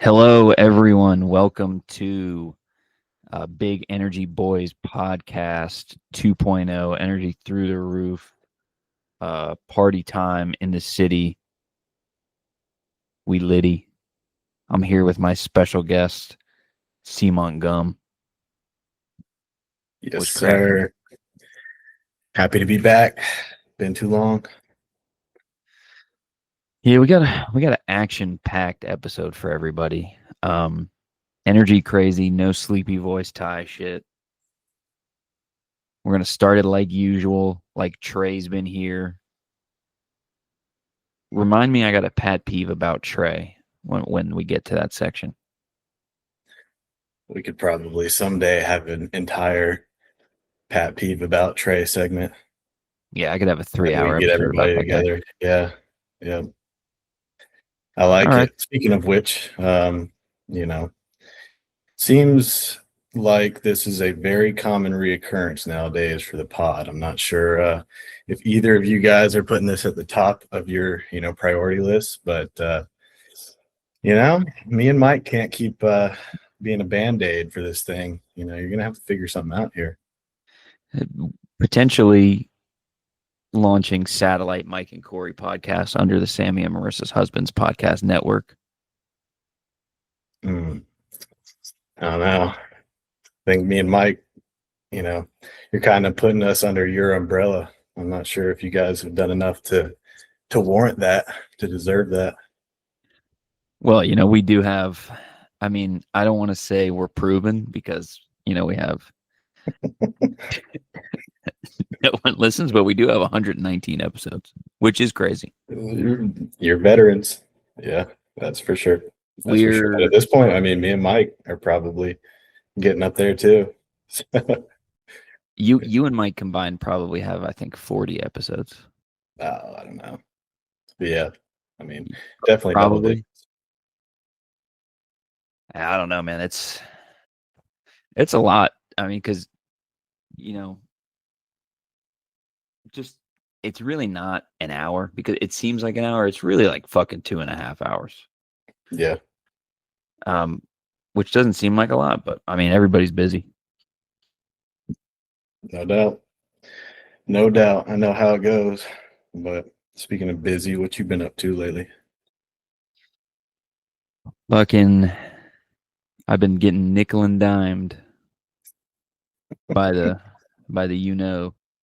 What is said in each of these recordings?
Hello, everyone. Welcome to Big Energy Boys Podcast 2.0, Energy Through the Roof, party time in the city. We litty. I'm here with my special guest, Cmontgom. Yes, sir. Happy to be back. Been too long. Yeah, we got an action-packed episode for everybody. Energy crazy, no sleepy voice tie shit. We're gonna start it like usual, like Trey's been here. Remind me, I got a pet peeve about Trey when we get to that section. We could probably someday have an entire Pat peeve about Trey segment. Yeah, I could have a We 3-hour get episode about everybody that guy. together. Yeah. I All like right. it. Speaking of which, seems like this is a very common reoccurrence nowadays for the pod. I'm not sure if either of you guys are putting this at the top of your, priority list, but me and Mike can't keep being a band-aid for this thing. You're gonna have to figure something out here. Potentially launching satellite Mike and Corey podcast under the Sammy and Marissa's Husbands podcast network. I don't know. I think me and Mike, you're kind of putting us under your umbrella. I'm not sure if you guys have done enough to warrant that, to deserve that. Well, we do have. I mean, I don't want to say we're proven because we have no one listens, but we do have 119 episodes, which is crazy. You're veterans. Yeah, that's for sure. That's for sure. But at this point, I mean, me and Mike are probably getting up there too. You and Mike combined probably have, I think, 40 episodes. I don't know. But yeah, I mean, definitely probably. I don't know, man. It's a lot. I mean, because just it's really not an hour because it seems like an hour. It's really like fucking 2.5 hours. Yeah. Which doesn't seem like a lot, but I mean, everybody's busy. No doubt. No doubt. I know how it goes. But speaking of busy, what you been up to lately? Fucking, I've been getting nickel and dimed by the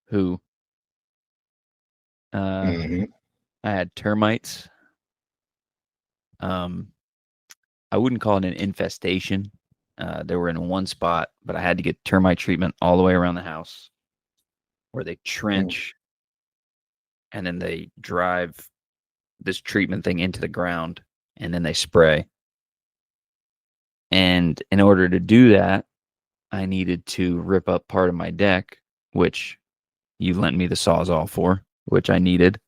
who. I had termites. I wouldn't call it an infestation. They were in one spot, but I had to get termite treatment all the way around the house, where they trench and then they drive this treatment thing into the ground and then they spray. And in order to do that, I needed to rip up part of my deck, which you lent me the Sawzall for, which I needed.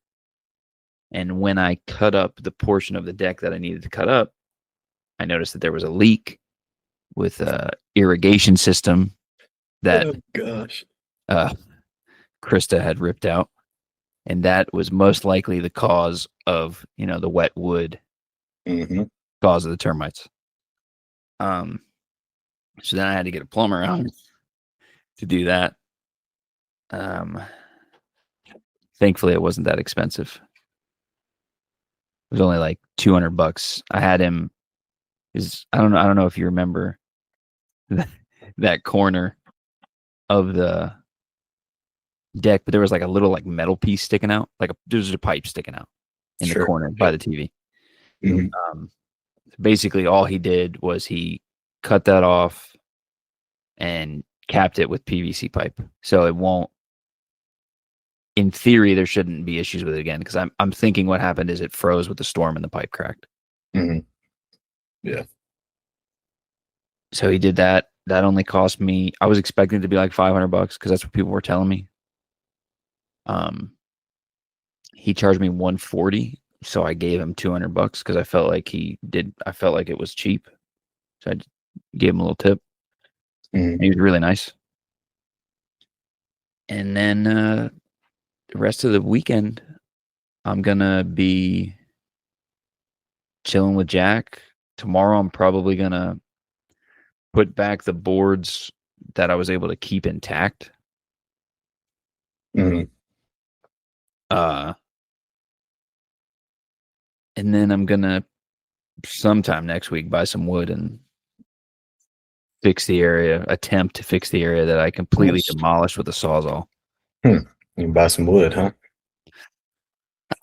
And when I cut up the portion of the deck that I needed to cut up, I noticed that there was a leak with a irrigation system that Krista had ripped out. And that was most likely the cause of, the wet wood, cause of the termites. So then I had to get a plumber out to do that. Thankfully, it wasn't that expensive. It was only like $200. I had him. I don't know if you remember that corner of the deck, but there was like a little like metal piece sticking out, there was a pipe sticking out in the corner by the TV. Basically, all he did was he cut that off and capped it with PVC pipe, so it won't. In theory, there shouldn't be issues with it again because I'm thinking what happened is it froze with the storm and the pipe cracked. Yeah. So he did that. That only cost me. I was expecting it to be like $500 because that's what people were telling me. He charged me $140, so I gave him $200 because I felt like I felt like it was cheap, so I gave him a little tip. He was really nice. And then the rest of the weekend, I'm gonna be chilling with Jack, tomorrow I'm probably gonna put back the boards that I was able to keep intact. Mhm. And then I'm gonna sometime next week buy some wood and attempt to fix the area that I completely Nice. demolished with a Sawzall. You can buy some wood, huh?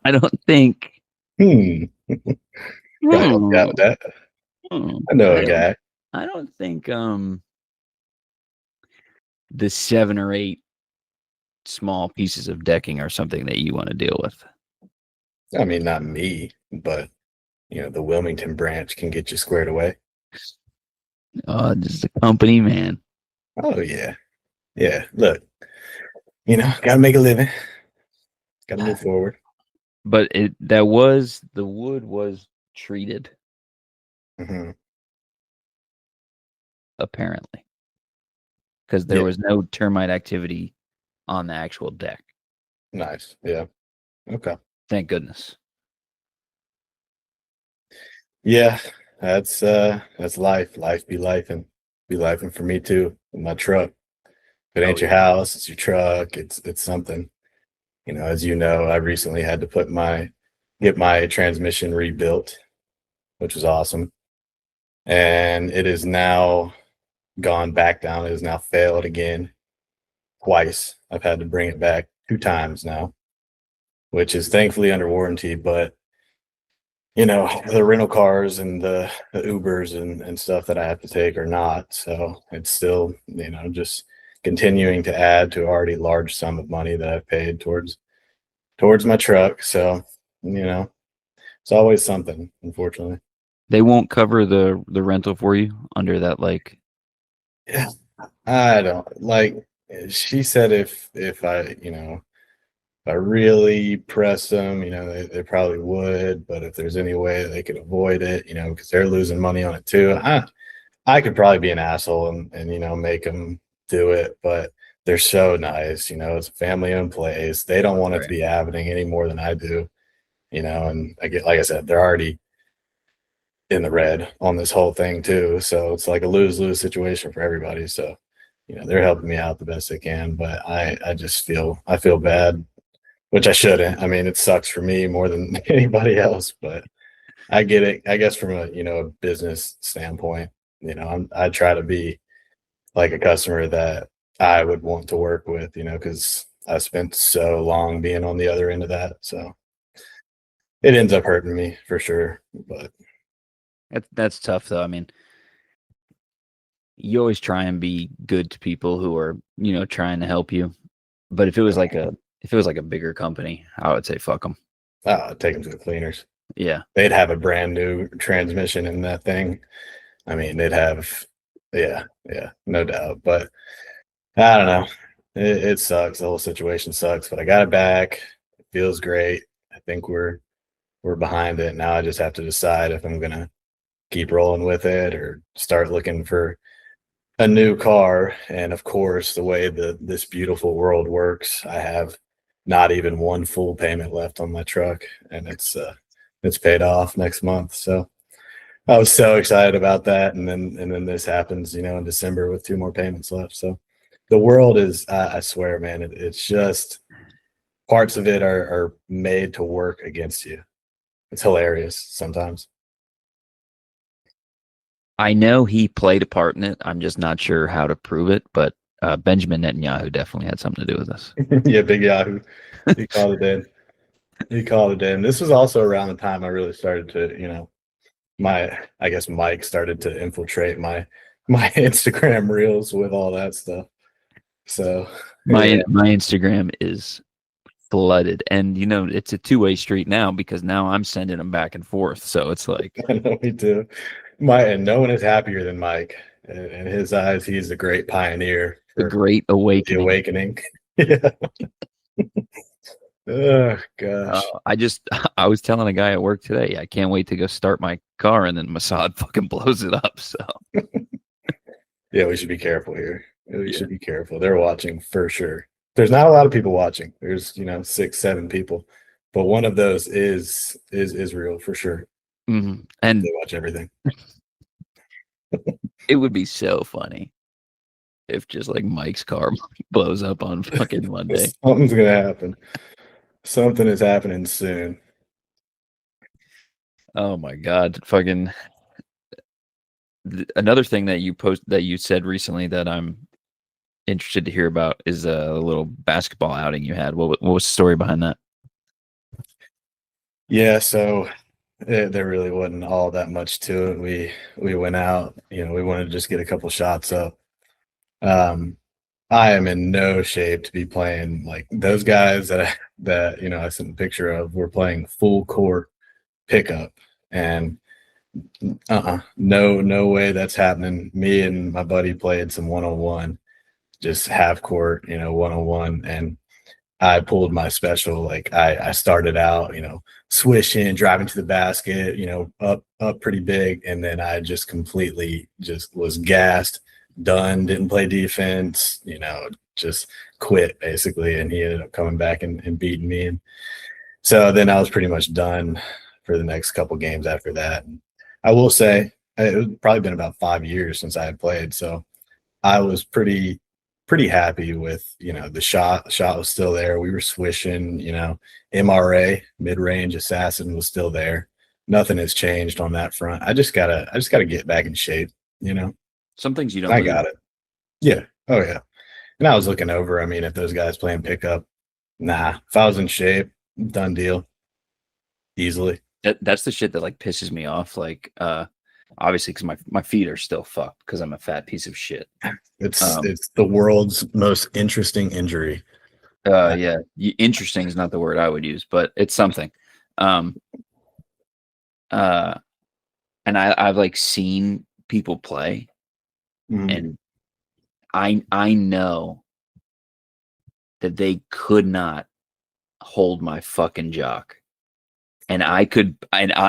I don't think. Hmm. Can I help you out Hmm, with that? hmm, I know I a don't. guy. I don't think. The 7 or 8 small pieces of decking are something that you want to deal with. I mean, not me, but the Wilmington branch can get you squared away. Just a company, man. Oh yeah, yeah. Look, gotta make a living, gotta move forward. But the wood was treated, Hmm. apparently, because there Yeah, was no termite activity on the actual deck. nice. Yeah, okay. Thank goodness. Yeah, that's life. Life be life, and for me too. With my truck. If it Oh ain't your yeah. house, it's your truck. It's something. As you know, I recently had to get my transmission rebuilt, which was awesome. And it is now gone back down. It has now failed again twice. I've had to bring it back 2 times now, which is thankfully under warranty. But the rental cars and the Ubers and stuff that I have to take are not. So it's still, just continuing to add to already large sum of money that I've paid towards my truck. So, you know, it's always something, unfortunately. They won't cover the rental for you under that, like. Yeah. I don't like she said if I really press them, they probably would, but if there's any way they could avoid it, because they're losing money on it too. I could probably be an asshole and make them do it, but they're so nice. It's a family owned place. They don't want it to Right. be happening any more than I do. And like I said, they're already in the red on this whole thing too. So it's like a lose-lose situation for everybody. So, they're helping me out the best they can, but I feel bad, which I shouldn't. I mean, it sucks for me more than anybody else, but I get it. I guess from a business standpoint, I try to be like a customer that I would want to work with, because I spent so long being on the other end of that. So it ends up hurting me for sure. But That's tough though. I mean, you always try and be good to people who are, trying to help you. But if it was like a bigger company, I would say fuck them. take them to the cleaners. Yeah. They'd have a brand new transmission in that thing. I mean, they'd have, yeah, yeah, no doubt. But I don't know. It sucks. The whole situation sucks. But I got it back. It feels great. I think we're behind it now. I just have to decide if I'm gonna keep rolling with it or start looking for a new car. And of course, the way this beautiful world works, I have not even one full payment left on my truck, and it's paid off next month. So I was so excited about that, and then this happens, in December with 2 more payments left. So the world is, I swear, man, it's just parts of it are made to work against you. It's hilarious sometimes. I know he played a part in it. I'm just not sure how to prove it, but Benjamin Netanyahu definitely had something to do with this. Yeah, Big Yahoo. He called it in. He called it in. This was also around the time I really started to, I guess Mike started to infiltrate my Instagram reels with all that stuff. So yeah, My Instagram is flooded, and it's a two-way street now because now I'm sending them back and forth. So it's like I know we do. And no one is happier than Mike. In his eyes, he's a great pioneer the for Great the Awakening. awakening. Yeah. Oh gosh. I was telling a guy at work today, I can't wait to go start my car, and then Mossad fucking blows it up. So Yeah, we should be careful here. We yeah, should be careful. They're watching for sure. There's not a lot of people watching. There's 6, 7 people, but one of those is Israel for sure. And They watch everything. it would be so funny if just like Mike's car blows up on fucking Monday. Something's gonna happen. Something is happening soon. Oh my God. Fucking another thing that you said recently that I'm interested to hear about is a little basketball outing you had. What was the story behind that? Yeah, so there really wasn't all that much to it. We went out, we wanted to just get a couple shots up. I am in no shape to be playing like those guys that I sent a picture of were playing full court pickup, and no way that's happening. Me and my buddy played some 1-on-1, just half court, 1-on-1, and I pulled my special. Like I started out, swishing, driving to the basket, up pretty big, and then I just completely just was gassed, done, didn't play defense, just quit basically. And he ended up coming back and beating me. And so then I was pretty much done for the next couple games after that. And I will say it was probably been about 5 years since I had played, so I was pretty happy with the shot. The shot was still there. We were swishing. MRA, mid-range assassin, was still there. Nothing has changed on that front. I just gotta get back in shape. Some things you don't. I got it. Yeah. Oh yeah. And I was looking over. I mean, if those guys playing pickup, nah. If I was in shape, done deal. Easily. That's the shit that like pisses me off. Like, obviously, because my feet are still fucked because I'm a fat piece of shit. It's the world's most interesting injury. Yeah, interesting is not the word I would use, but it's something. And I've like seen people play, and I know that they could not hold my fucking jock. And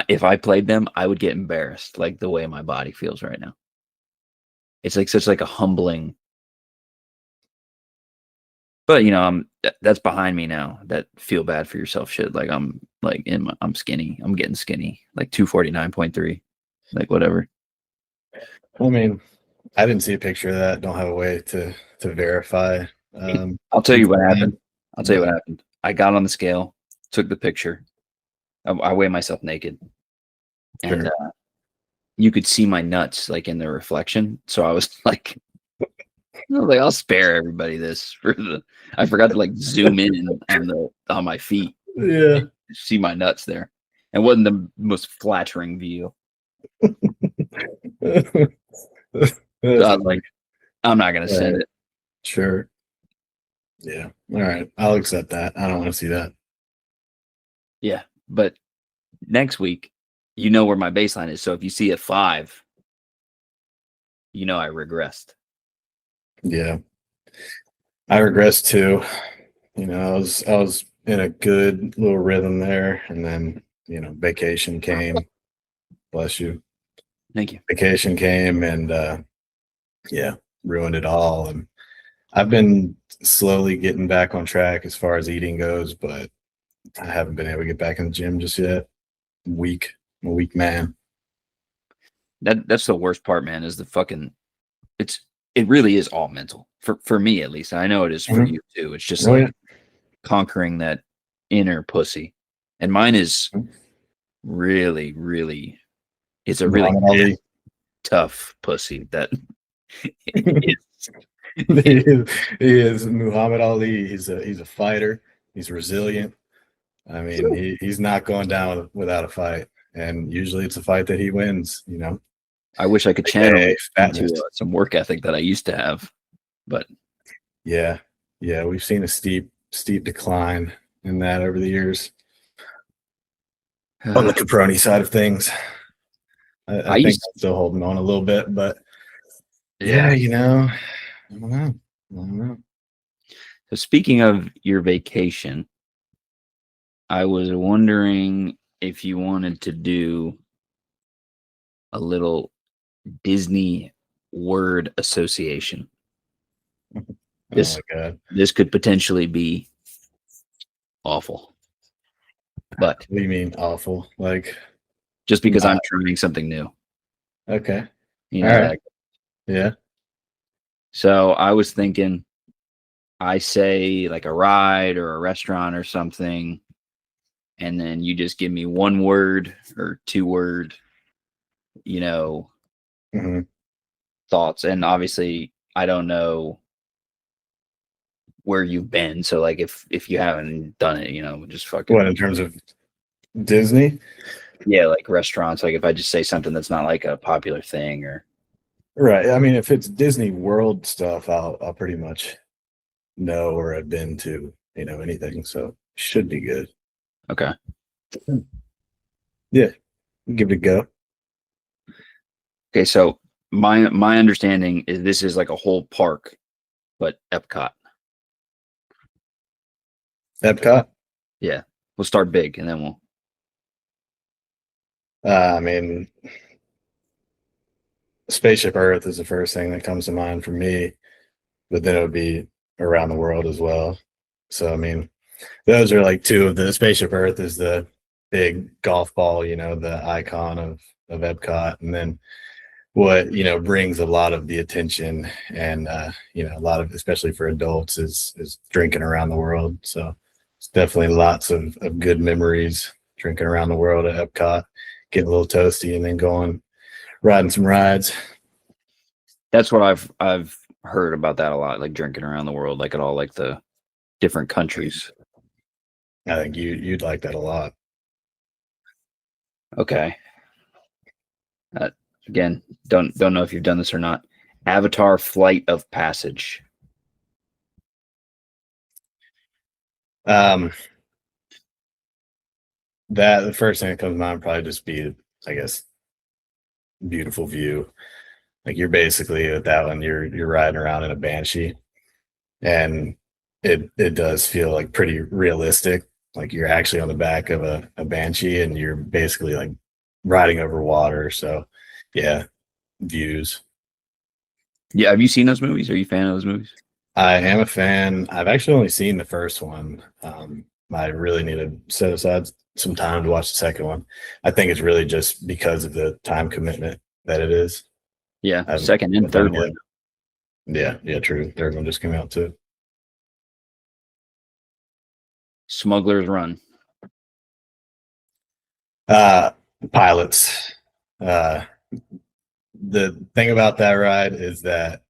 if I played them, I would get embarrassed, like the way my body feels right now. It's like such like a humbling. But that's behind me now. That feel bad for yourself shit. Like I'm skinny. I'm getting skinny. Like 249.3. Like whatever. I mean, I didn't see a picture of that. Don't have a way to verify. I'll tell you what happened. I got on the scale, took the picture. I weigh myself naked, and Sure. You could see my nuts like in the reflection. So I was like, I'll spare everybody this I forgot to like zoom in on my feet. Yeah. See my nuts there. It wasn't the most flattering view. So I was like, I'm not gonna send it. Sure. Yeah. All right. I'll accept that. I don't want to see that. Yeah. But next week, where my baseline is. So if you see a 5, I regressed. Yeah. I regressed too. I was in a good little rhythm there, and then, vacation came. Bless you. Thank you. Vacation came and ruined it all. And I've been slowly getting back on track as far as eating goes, but I haven't been able to get back in the gym just yet. I'm a weak man. That's the worst part, man, is the fucking it really is all mental. For me at least. I know it is for you too. It's just conquering that inner pussy. And mine is really, really, it's a really tough pussy that he is Muhammad Ali. He's a fighter. He's resilient. I mean, he's not going down without a fight, and usually it's a fight that he wins. I wish I could channel into some work ethic that I used to have, but yeah, we've seen a steep decline in that over the years. On the Caproni side of things, I think I'm still holding on a little bit, but yeah, I don't know. So speaking of your vacation, I was wondering if you wanted to do a little Disney word association. Oh my God. This could potentially be awful. But what do you mean awful? Like just because I'm trying something new. Okay. You All know right. that. Yeah. So I was thinking, I say like a ride or a restaurant or something, and then you just give me one word or two word, you know, hmm thoughts. And obviously, I don't know where you've been. So like if you haven't done it, just fucking What, in terms of Disney? yeah, like restaurants. Like if I just say something that's not like a popular thing or Right. I mean, if it's Disney World stuff, I'll pretty much know or have been to, anything. So should be good. okay. Yeah. Give it a go. Okay, so my understanding is this is like a whole park, but Epcot. Epcot. Yeah, we'll start big and then we'll. I mean, Spaceship Earth is the first thing that comes to mind for me, but then it would be around the world as well. So, I mean, those are like two of the Spaceship Earth is the big golf ball, the icon of Epcot. And then what, brings a lot of the attention and, a lot of, especially for adults is drinking around the world. So it's definitely lots of good memories drinking around the world at Epcot, getting a little toasty and then going riding some rides. That's what I've heard about that a lot, like drinking around the world, like at all like the different countries. I think you'd like that a lot. Okay. Uh, Again, don't know if you've done this or not. Avatar Flight of Passage. Um, that the first thing that comes to mind would probably just be, I guess, beautiful view. Like you're basically with that one, you're riding around in a Banshee, and it does feel like pretty realistic. Like you're actually on the back of a Banshee, and you're basically like riding over water. So, yeah, views. Yeah, have you seen those movies? Are you a fan of those movies? I am a fan. I've actually only seen the first one. I really need to set aside some time to watch the second one. I think it's really just because of the time commitment that it is. Yeah, I haven't second and done third it one. yet. Yeah, true. Third one just came out too. Smuggler's Run. Uh, Pilots. Uh, the thing about that ride is that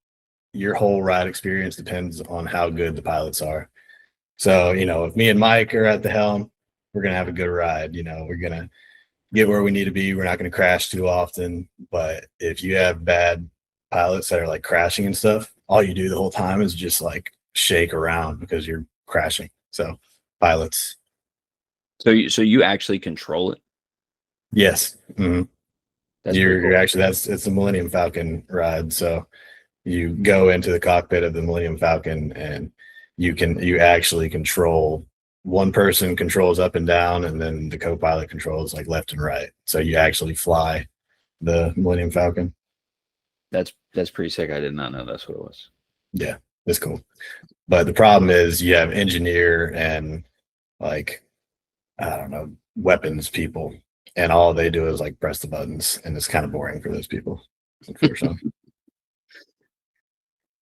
your whole ride experience depends on how good the pilots are. So, if me and Mike are at the helm, we're going to have a good ride. We're going to get where we need to be. We're not going to crash too often. But if you have bad pilots that are like crashing and stuff, all you do the whole time is just like shake around because you're crashing. So, pilots. So you actually control it. Yes. Mm-hmm. That's pretty You're cool. actually it's the Millennium Falcon ride. So you go into the cockpit of the Millennium Falcon and you actually control one person controls up and down and then the co-pilot controls like left and right. So you actually fly the Millennium Falcon. That's pretty sick. I did not know that's what it was. Yeah, it's cool. But the problem is you have engineer and like I don't know, weapons people and all they do is like press the buttons and it's kind of boring for those people, unfortunately.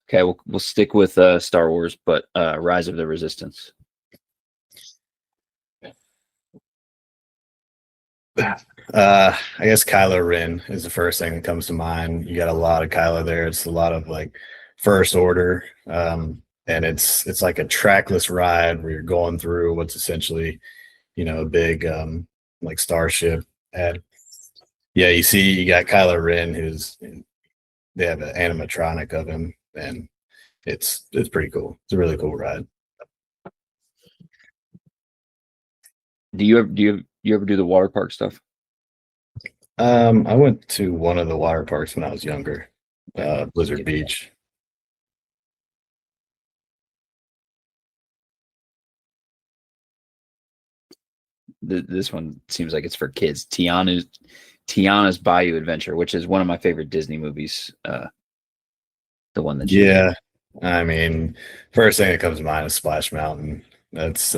Okay, we'll stick with Star Wars, but Rise of the Resistance. I guess Kylo Ren is the first thing that comes to mind. You got a lot of Kylo there. It's a lot of like First Order, and it's like a trackless ride where you're going through what's essentially, a big like starship. And yeah, you got Kylo Ren, who's they have an animatronic of him, and it's pretty cool. It's a really cool ride. Do you ever do the water park stuff? I went to one of the water parks when I was younger, Blizzard Beach. This one seems like it's for kids. Tiana's Bayou Adventure, which is one of my favorite Disney movies. The one that you did. Yeah, I mean, first thing that comes to mind is Splash Mountain. That's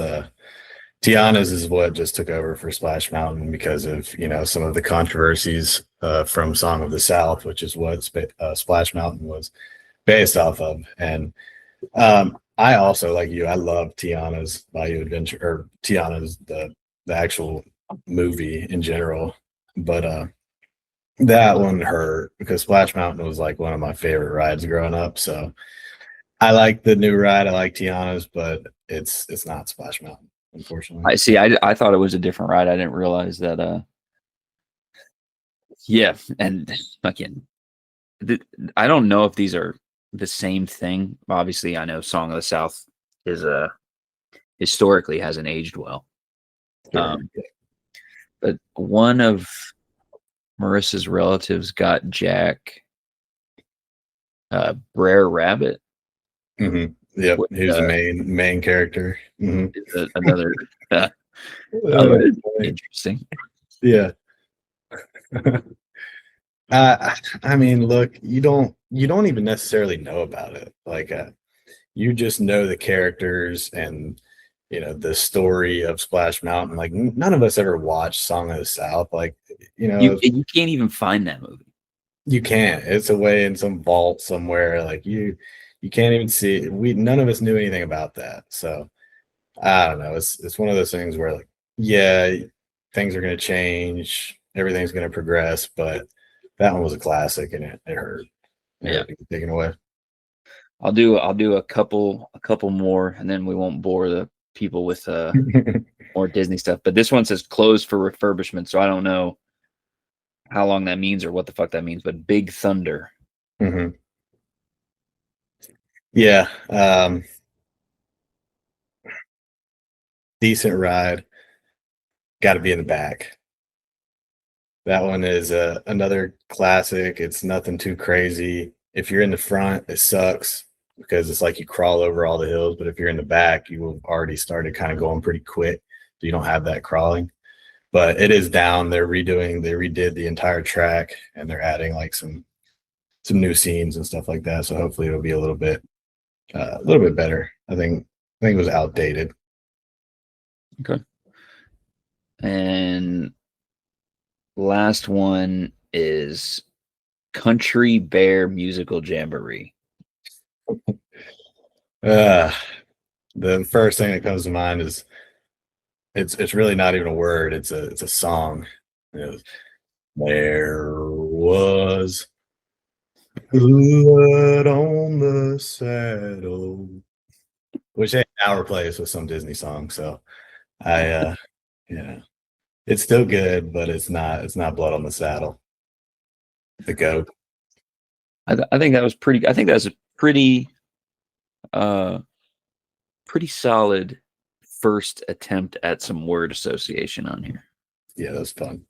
Tiana's is what just took over for Splash Mountain because of some of the controversies from Song of the South, which is what Splash Mountain was based off of. And I also, like you, I love Tiana's Bayou Adventure, or Tiana's the actual movie in general, but that one hurt because Splash Mountain was like one of my favorite rides growing up. So I like the new ride. I like Tiana's, but it's not Splash Mountain, unfortunately. I see. I thought it was a different ride. I didn't realize that. Yeah, and again, I don't know if these are the same thing. Obviously, I know Song of the South is historically hasn't aged well. Sure. But one of Marissa's relatives got Jack Brer Rabbit. Mm-hmm. Yep, With, who's the main character. Mm-hmm. Another interesting. Yeah. I mean, look, you don't even necessarily know about it. Like, you just know the characters and the story of Splash Mountain. Like, none of us ever watched Song of the South. Like, You can't even find that movie. You can't. It's away in some vault somewhere. Like you can't even see it. None of us knew anything about that. So I don't know. It's one of those things where, like, yeah, things are going to change, everything's going to progress, but that one was a classic, and it hurt. It hurt to get taken away. I'll do a couple more, and then we won't bore the people with more Disney stuff. But this one says closed for refurbishment, so I don't know how long that means or what the fuck that means. But Big Thunder. Mm-hmm. Yeah. Decent ride. Got to be in the back. That one is another classic. It's nothing too crazy. If you're in the front, it sucks because it's like you crawl over all the hills. But if you're in the back, you have already started kind of going pretty quick. So you don't have that crawling. But it is down. They redid the entire track, and they're adding like some new scenes and stuff like that. So hopefully it'll be a little bit better. I think it was outdated. Okay. And last one is Country Bear Musical Jamboree. The first thing that comes to mind is it's really not even a word. It's a song. There was blood on the saddle, which ain't now replaced with some Disney song. So it's still good, but it's not blood on the saddle. The goat. I think that was pretty. I think that's a pretty solid first attempt at some word association on here. Yeah, that was fun.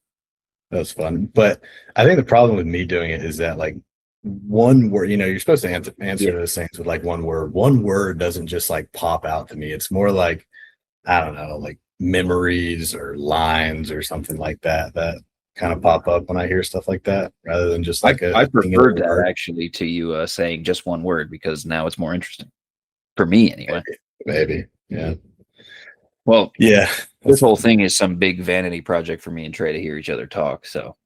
But I think the problem with me doing it is that, like, one word, you're supposed to answer those things with like one word. One word doesn't just like pop out to me. It's more like, I don't know, like memories or lines or something like that kind of pop up when I hear stuff like that, rather than just like I preferred that actually to you saying just one word, because now it's more interesting for me anyway. Maybe. Yeah. Well, yeah. This whole thing is some big vanity project for me and Trey to hear each other talk. So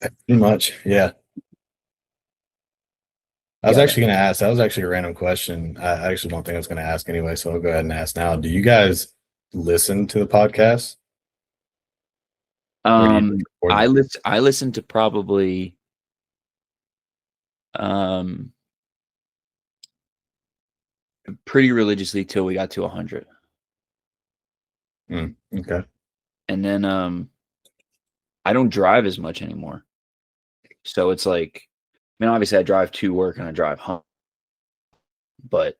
pretty much. Yeah. I was actually going to ask. That was actually a random question. I actually don't think I was going to ask anyway, so I'll go ahead and ask now. Do you guys listen to the podcast? I listen to probably pretty religiously till we got to 100. Okay. And then I don't drive as much anymore. So it's like, I mean, obviously I drive to work and I drive home, but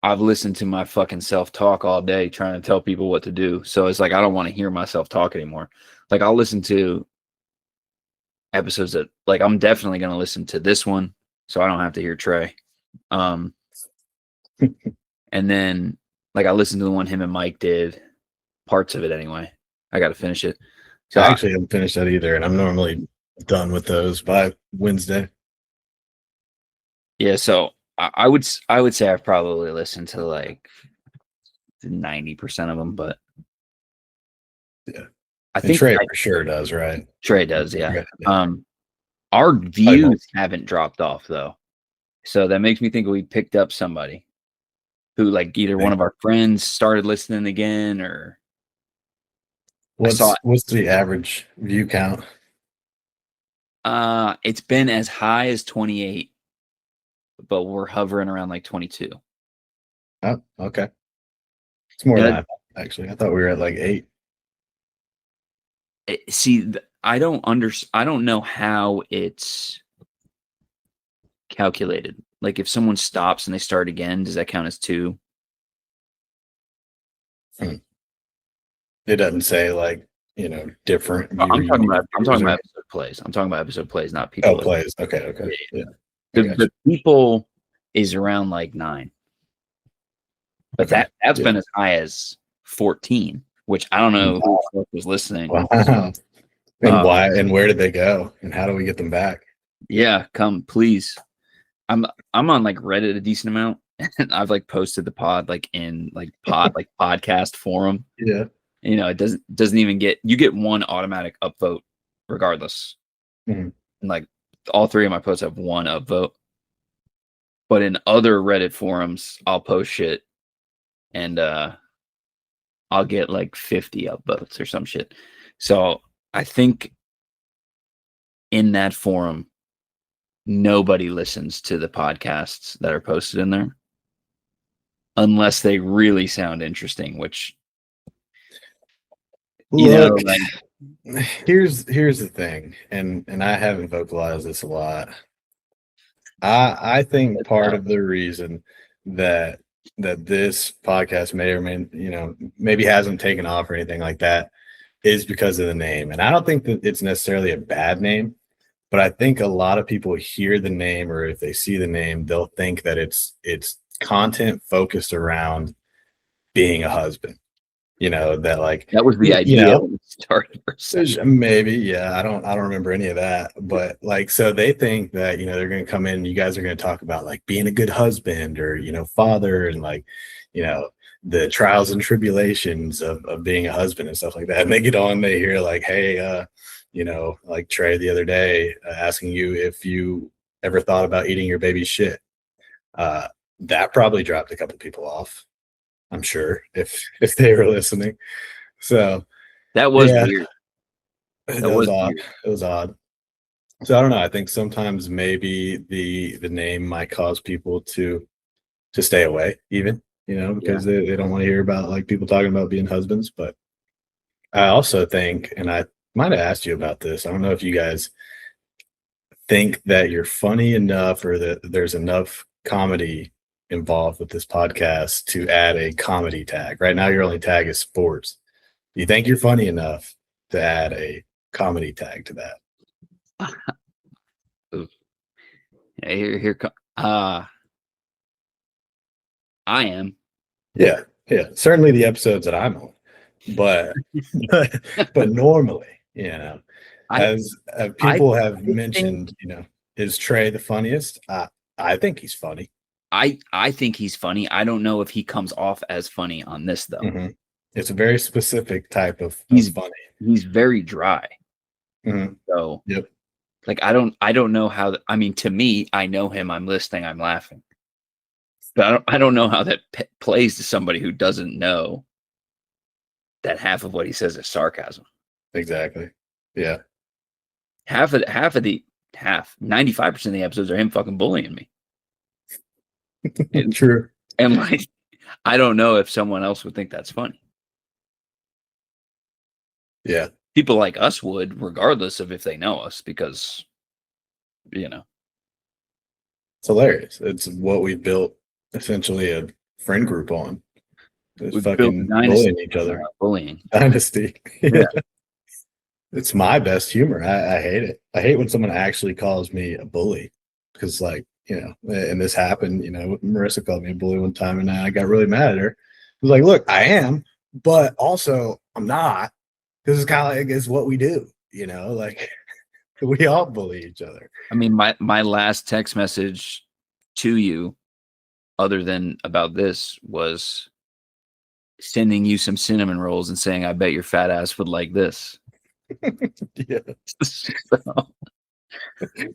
I've listened to my fucking self-talk all day trying to tell people what to do. So it's like, I don't want to hear myself talk anymore. Like, I'll listen to episodes that, like, I'm definitely going to listen to this one so I don't have to hear Trey. And then, like, I listened to the one him and Mike did, parts of it anyway. I got to finish it. So I actually haven't finished that either, and I'm normally done with those by Wednesday. Yeah, so I would say I've probably listened to like 90% of them, but Yeah. I And think Trey for sure does, right? Trey does, yeah. Yeah. Our views haven't dropped off though, so that makes me think we picked up somebody who, like, either one of our friends started listening again, or What's the average view count? it's been as high as 28, but we're hovering around like 22. Oh, okay. It's more Yeah, than I thought, actually. I thought we were at like 8. see, I don't know how it's calculated. Like, if someone stops and they start again, does that count as 2? It doesn't say like, different I'm talking about viewers episode plays. I'm talking about episode plays, not or- people. plays. Okay. Yeah. The people is around like 9, but Okay. that's been as high as 14, which I don't know who the fuck was listening. Wow. And why and where did they go? And how do we get them back? Yeah, come please. I'm on like Reddit a decent amount, and I've like posted the pod like in like podcast forum. Yeah. It doesn't even you get one automatic upvote regardless. Mhm. And like all 3 of my posts have one upvote. But in other Reddit forums, I'll post shit and I'll get like 50 upvotes or some shit. So I think in that forum, nobody listens to the podcasts that are posted in there unless they really sound interesting, which Look, here's the thing, and I haven't vocalized this a lot. I think part of the reason that this podcast may or may maybe hasn't taken off or anything like that is because of the name. And I don't think that it's necessarily a bad name, but I think a lot of people hear the name, or if they see the name, they'll think that it's content focused around being a husband. That was the idea when it started. Maybe, yeah. I don't remember any of that, but like, so they think that they're going to come in and you guys are going to talk about like being a good husband or father, and like the trials and tribulations of being a husband and stuff like that. And they get on, they hear like, hey, like Trey the other day asking you if you ever thought about eating your baby's shit. That probably dropped a couple people off, I'm sure, if they were listening. So that was weird. That was odd. It was odd. So I don't know. I think sometimes maybe the name might cause people to stay away, even, because they don't want to hear about like people talking about being husbands. But I also think, and I might have asked you about this, I don't know if you guys think that you're funny enough or that there's enough comedy involved with this podcast to add a comedy tag. Right now, your only tag is sports. Do you think you're funny enough to add a comedy tag to that? I am. Yeah. Certainly the episodes that I'm on, but normally, as people have mentioned, is Trey the funniest? I think he's funny. I think he's funny. I don't know if he comes off as funny on this though. Mm-hmm. It's a very specific type of funny. He's very dry. Mm-hmm. So yep. Like I don't know how. I mean, to me, I know him. I'm listening. I'm laughing. But I don't know how that plays to somebody who doesn't know that half of what he says is sarcasm. Exactly. Yeah. 95% of the episodes are him fucking bullying me. True. And like, I don't know if someone else would think that's funny. Yeah. People like us would, regardless of if they know us, because it's hilarious. It's what we built essentially a friend group on. It's fucking bullying each other. Bullying. Dynasty. Yeah. It's my best humor. I hate it. I hate when someone actually calls me a bully, because like, and this happened, Marissa called me a bully one time and I got really mad at her. I was like, look, I am, but also I'm not, because it's kind of like, it's what we do, like we all bully each other. I mean, my last text message to you, other than about this, was sending you some cinnamon rolls and saying, "I bet your fat ass would like this." Yeah. So,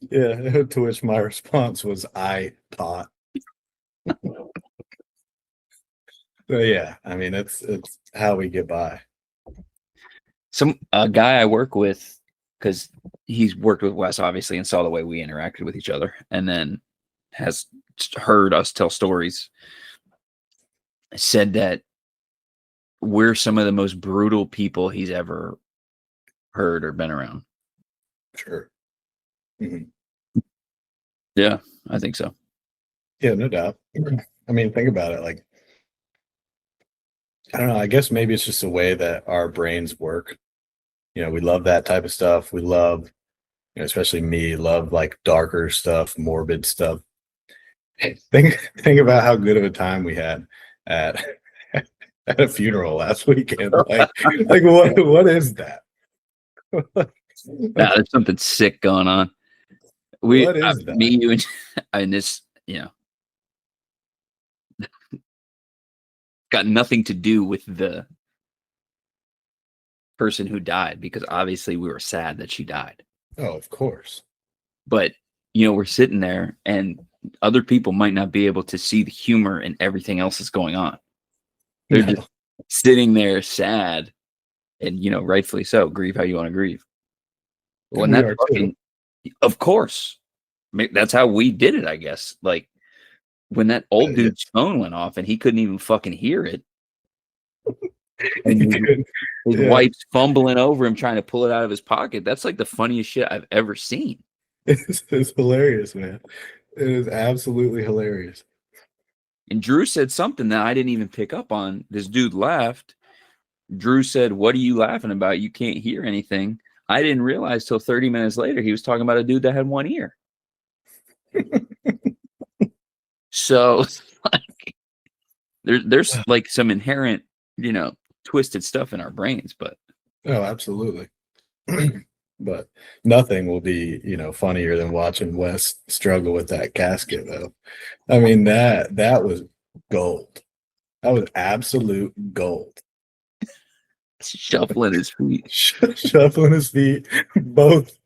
Yeah. To which my response was, I thought. So yeah, I mean, it's how we get by. a guy I work with, because he's worked with Wes obviously and saw the way we interacted with each other, and then has heard us tell stories, said that we're some of the most brutal people he's ever heard or been around. Sure. Mhm. Yeah, I think so. Yeah, no doubt. I mean, think about it. Like, I don't know. I guess maybe it's just the way that our brains work. We love that type of stuff. We love, especially me, love like darker stuff, morbid stuff. Think about how good of a time we had at at a funeral last weekend. Like what is that? Nah, there's something sick going on. What is Me, that? you, and this, got nothing to do with the person who died, because obviously we were sad that she died. Oh, of course. But, we're sitting there and other people might not be able to see the humor in everything else that's going on. They're No. just sitting there sad and, rightfully so. Grieve how you want to grieve. When We that are too. fucking, of course, that's how we did it, I guess. Like when that old dude's phone went off and he couldn't even fucking hear it. And his Yeah. wife's fumbling over him trying to pull it out of his pocket. That's like the funniest shit I've ever seen. It's hilarious, man. It is absolutely hilarious. And Drew said something that I didn't even pick up on. This dude laughed. Drew said, "What are you laughing about? You can't hear anything." I didn't realize till 30 minutes later he was talking about a dude that had one ear. So like, there's like some inherent, twisted stuff in our brains, but Oh, absolutely. But nothing will be, funnier than watching Wes struggle with that casket, though. I mean, that was gold. That was absolute gold. shuffling his feet. Shuffling his feet, both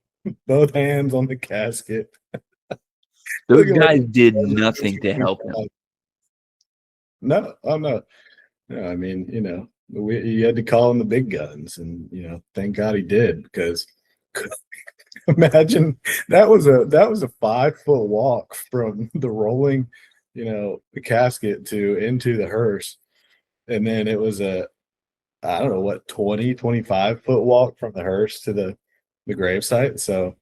hands on the casket. Those Looking guys like did nothing to help him. No, oh no. No, I mean, you had to call in the big guns, and thank God he did, because imagine that was a 5-foot walk from the rolling, the casket to into the hearse, and then it was I don't know what 25-foot walk from the hearse to the gravesite. So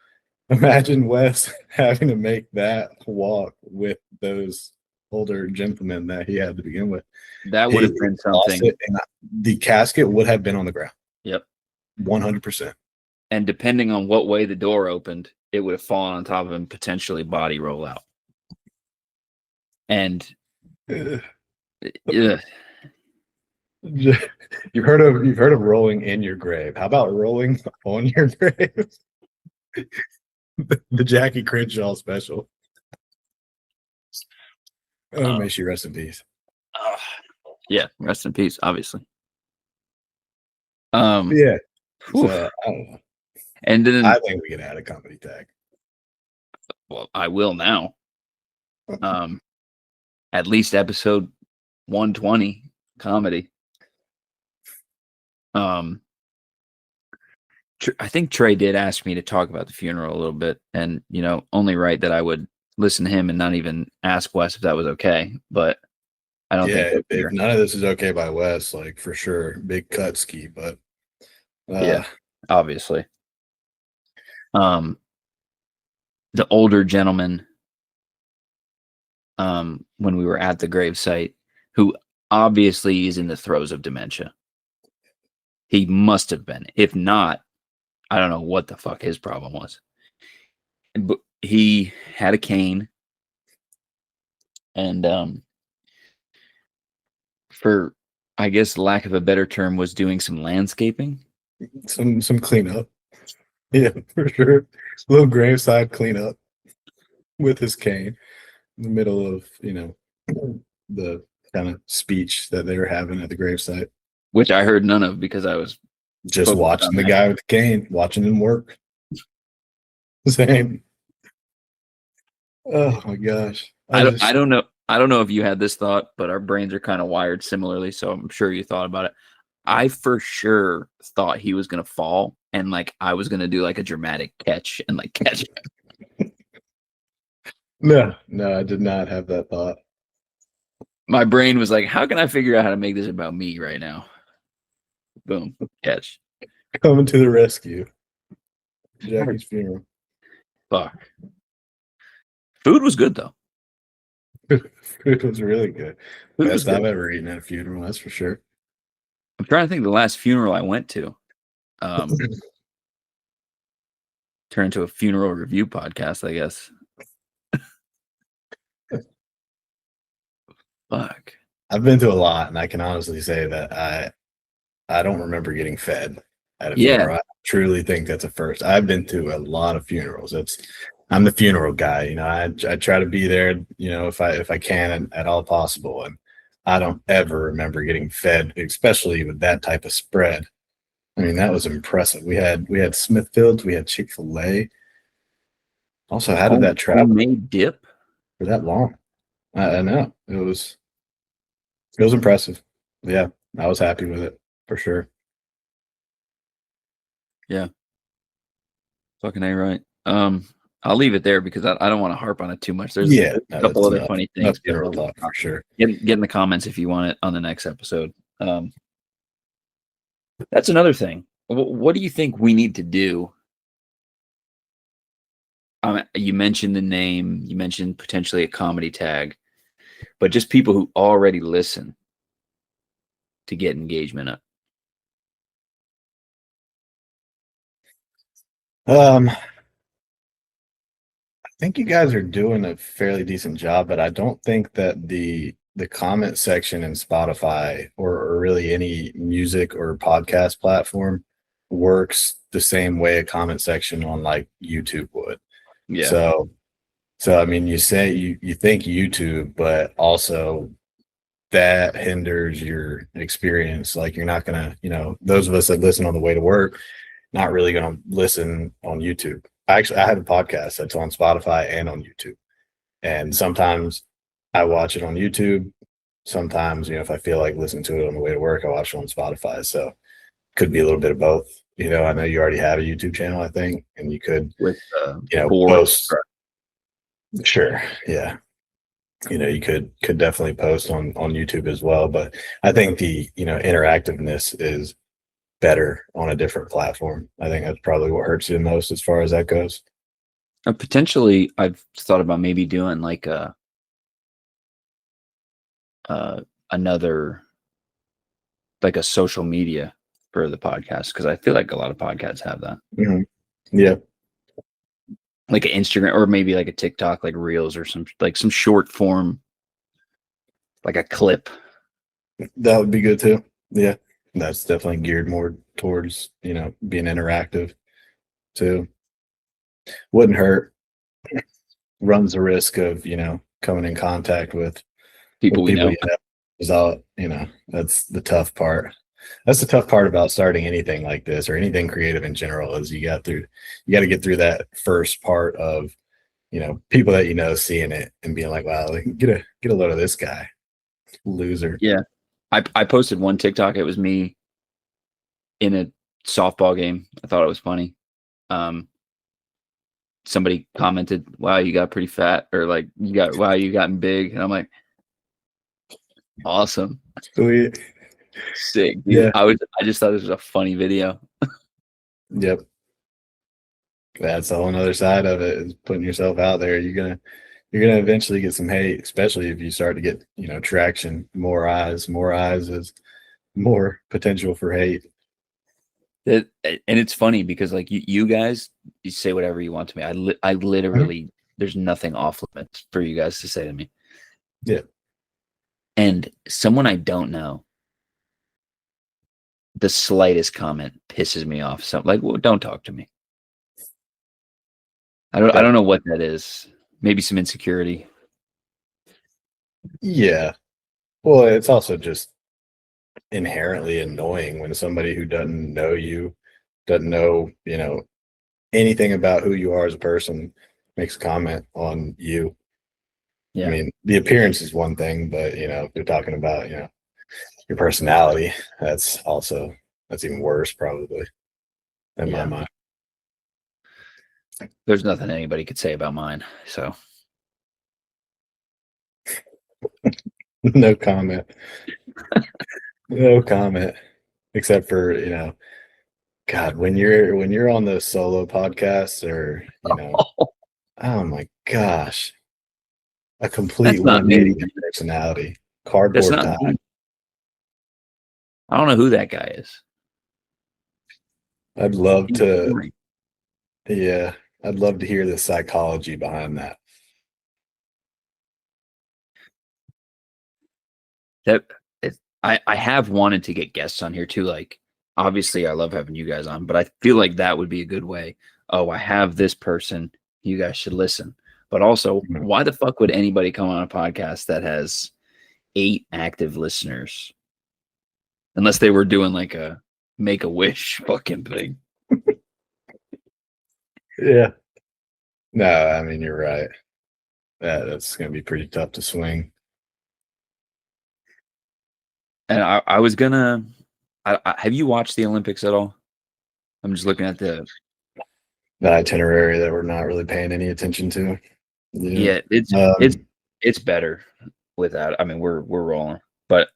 imagine Wes having to make that walk with those older gentlemen that he had to begin with. That would have been something. And the casket would have been on the ground. Yep. 100%. And depending on what way the door opened, it would have fallen on top of him, potentially body roll out. And yeah, you've heard of rolling in your grave. How about rolling on your grave? The Jackie Crenshaw special. Oh, may she rest in peace. Yeah, rest in peace, obviously. Yeah. So, I don't know. And then I think we could add a comedy tag. Well, I will now. At least episode 120 comedy. I think Trey did ask me to talk about the funeral a little bit, and only right that I would listen to him and not even ask Wes if that was okay. But I don't think if none of this is okay by Wes, like for sure, big cut ski. But yeah, obviously. The older gentleman, when we were at the gravesite, who obviously is in the throes of dementia. He must have been. If not, I don't know what the fuck his problem was. But he had a cane, and for, I guess, lack of a better term, was doing some landscaping. Some cleanup. Yeah, for sure. Little graveside cleanup with his cane in the middle of, the kind of speech that they were having at the gravesite. which I heard none of because I was Just focused watching on the that. guy with the cane, watching him work. Same. Oh my gosh. I don't know. I don't know if you had this thought, but our brains are kind of wired similarly, so I'm sure you thought about it. I for sure thought he was gonna fall, and like I was gonna do like a dramatic catch and like catch him. No, I did not have that thought. My brain was like, how can I figure out how to make this about me right now? Boom, catch. Coming to the rescue. Jackie's funeral. Fuck. Food was good though. Food was really good. Food was Best I've good. ever eaten at a funeral, that's for sure. I'm trying to think of the last funeral I went to. Turned into a funeral review podcast, I guess. Fuck. I've been to a lot, and I can honestly say that I don't remember getting fed at a Yeah. funeral. I truly think that's a first. I've been to a lot of funerals. I'm the funeral guy. You know, I try to be there, you know, if I can at all possible. And I don't ever remember getting fed, especially with that type of spread. I mean, that was impressive. We had Smithfields, we had Chick-fil-A. Also, how did that travel Homemade dip? for that long? I know. It was impressive. Yeah, I was happy with it for sure. Yeah. Fucking A, right. I'll leave it there because I don't want to harp on it too much. There's Yeah, a couple that's other enough. funny Enough things. funeral talk for sure. Get in the comments if you want it on the next episode. That's another thing. What do you think we need to do? You mentioned the name. You mentioned potentially a comedy tag, but just people who already listen to get engagement up. I think you guys are doing a fairly decent job, but I don't think that the comment section in Spotify or really any music or podcast platform works the same way a comment section on like YouTube would. Yeah. So I mean, you say you think YouTube, but also that hinders your experience. Like you're not gonna, you know, those of us that listen on the way to work, not really gonna listen on YouTube. I have a podcast that's on Spotify and on YouTube. And sometimes I watch it on YouTube. Sometimes, you know, if I feel like listening to it on the way to work, I watch it on Spotify. So could be a little bit of both. You know, I know you already have a YouTube channel, I think, and you could, With you know, post. Sure. Yeah. You know, you could definitely post on YouTube as well. But I think the, you know, interactiveness is better on a different platform. I think that's probably what hurts you the most as far as that goes. Potentially, I've thought about maybe doing like another like a social media for the podcast because I feel like a lot of podcasts have that. Mm-hmm. Yeah. Like an Instagram or maybe like a TikTok, like Reels or some short form, like a clip. That would be good too. Yeah. That's definitely geared more towards, you know, being interactive too. Wouldn't hurt. Runs the risk of, you know, coming in contact with People we know. you know. Is all, you know, that's the tough part. That's the tough part about starting anything like this or anything creative in general is you got to get through that first part of, you know, people that you know seeing it and being like, wow, get a load of this guy. Loser. Yeah. I posted one TikTok. It was me in a softball game. I thought it was funny. Somebody commented, wow, you got pretty fat, or like you gotten big. And I'm like, awesome. Sweet. Sick. Dude. Yeah. I just thought this was a funny video. Yep. That's the whole other side of it is putting yourself out there. You're gonna eventually get some hate, especially if you start to get, you know, traction. More eyes is more potential for hate. And it's funny because like you guys, you say whatever you want to me. I literally there's nothing off limits for you guys to say to me. Yeah. And someone I don't know, the slightest comment pisses me off. So like, well, don't talk to me. I don't know what that is. Maybe some insecurity. Yeah. Well, it's also just inherently annoying when somebody who doesn't know you, doesn't know, anything about who you are as a person makes a comment on you. I Yeah. mean, the appearance is one thing, but if you're talking about, your personality, that's even worse probably in my Yeah. mind. There's nothing anybody could say about mine. So No comment. No comment. Except for, God, when you're on those solo podcasts or, oh my gosh, a complete that's not me. 180 in personality. That's Cardboard not tie. me. I don't know who that guy is. I'd love He's to, boring. yeah, I'd love to hear the psychology behind that. That I have wanted to get guests on here too. Like, obviously, I love having you guys on, but I feel like that would be a good way. Oh, I have this person. You guys should listen. But also, Mhm. why the fuck would anybody come on a podcast that has 8 active listeners? Unless they were doing like a make a wish fucking thing. Yeah. No, I mean, you're right. That's going to be pretty tough to swing. And I was gonna. Have you watched the Olympics at all? I'm just looking at the. The itinerary that we're not really paying any attention to. Yeah. Yeah, it's it's Um, it's better without. I mean, we're rolling, but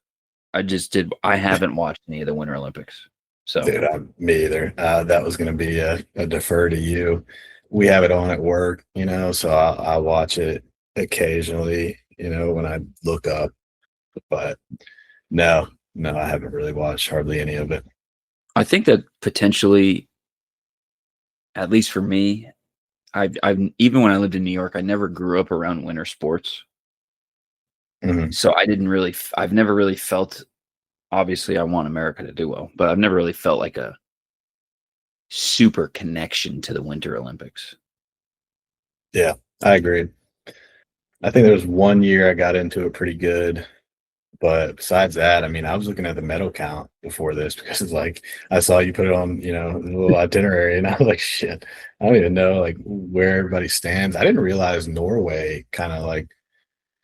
I just did. I haven't watched any of the Winter Olympics, so Dude, me either. That was going to be a defer to you. We have it on at work, so I watch it occasionally, when I look up. But no, no, I haven't really watched hardly any of it. I think that potentially, at least for me, I've even when I lived in New York, I never grew up around winter sports, Mhm. so I didn't really. I've never really felt. Obviously, I want America to do well, but I've never really felt like a super connection to the Winter Olympics. Yeah, I agree. I think there was one year I got into it pretty good. But besides that, I mean, I was looking at the medal count before this because it's like I saw you put it on, the little itinerary, and I was like, shit, I don't even know like where everybody stands. I didn't realize Norway kind of like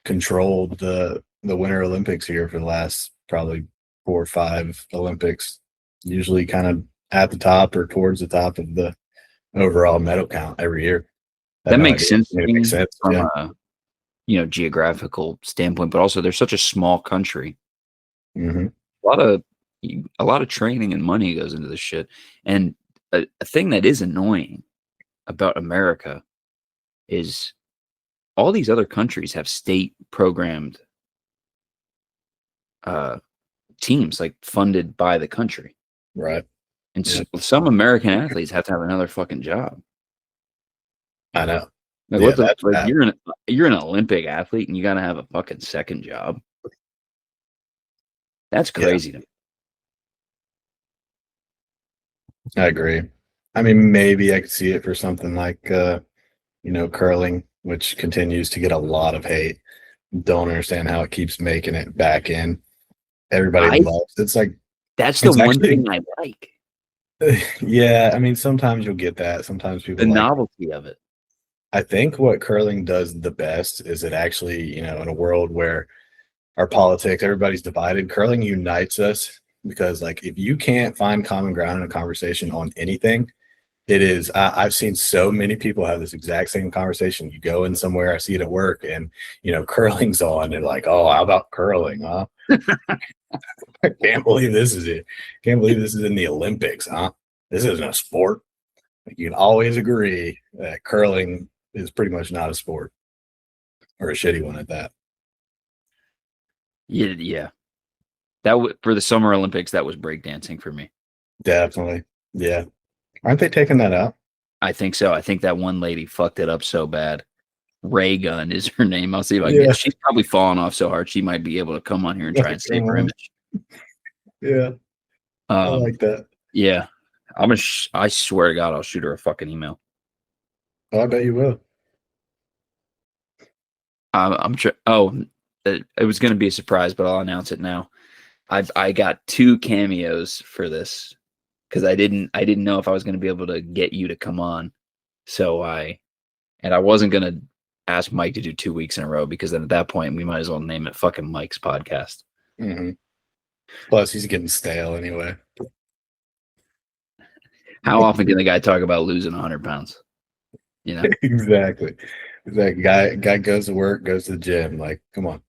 controlled the Winter Olympics here for the last probably 4 or 5 Olympics. Usually kind of at the top or towards the top of the overall medal count every year. I had That no makes idea. sense I mean, to it makes me sense. from Yeah. a geographical standpoint, but also they're such a small country. Hmm. A lot of a lot of training and money goes into this shit. And a thing that is annoying about America is all these other countries have state programmed uh, teams like funded by the country, Right. and Yeah. some American athletes have to have another fucking job. I know. Like Yeah, what the that's like bad. you're an Olympic athlete and you got to have a fucking second job. That's Yeah, crazy to me. I agree. I mean, maybe I could see it for something like curling, which continues to get a lot of hate. Don't understand how it keeps making it back in. Everybody I loves it's like That's the it's one actually thing I like, yeah, I mean sometimes you'll get that. Sometimes the people like novelty of it. I think what curling does the best is it actually, in a world where our politics, everybody's divided, curling unites us because like if you can't find common ground in a conversation on anything, it is. I've seen so many people have this exact same conversation. You go in somewhere, I see it at work, and curling's on, and like, oh, how about curling, huh? I can't believe this is it. Can't believe this is in the Olympics, huh? This isn't a sport. Like, you can always agree that curling is pretty much not a sport or a shitty one at that. Yeah, yeah. For the Summer Olympics, that was breakdancing for me. Definitely, yeah. Aren't they taking that out? I think so. I think that one lady fucked it up so bad. Ray Gun is her name. I'll see if I can Yeah. get. She's probably fallen off so hard she might be able to come on here and try and save Come her on. image. Yeah, I like that. Yeah. I swear to God, I'll shoot her a fucking email. Oh, I bet you will. I'm. Oh, it was going to be a surprise, but I'll announce it now. I got 2 cameos for this because I didn't know if I was going to be able to get you to come on. So I wasn't going to ask Mike to do 2 weeks in a row because then at that point we might as well name it fucking Mike's podcast. Mm-hmm. Plus, he's getting stale anyway. How often can the guy talk about losing 100 pounds? You know? Exactly. That guy goes to work, goes to the gym. Like, come on.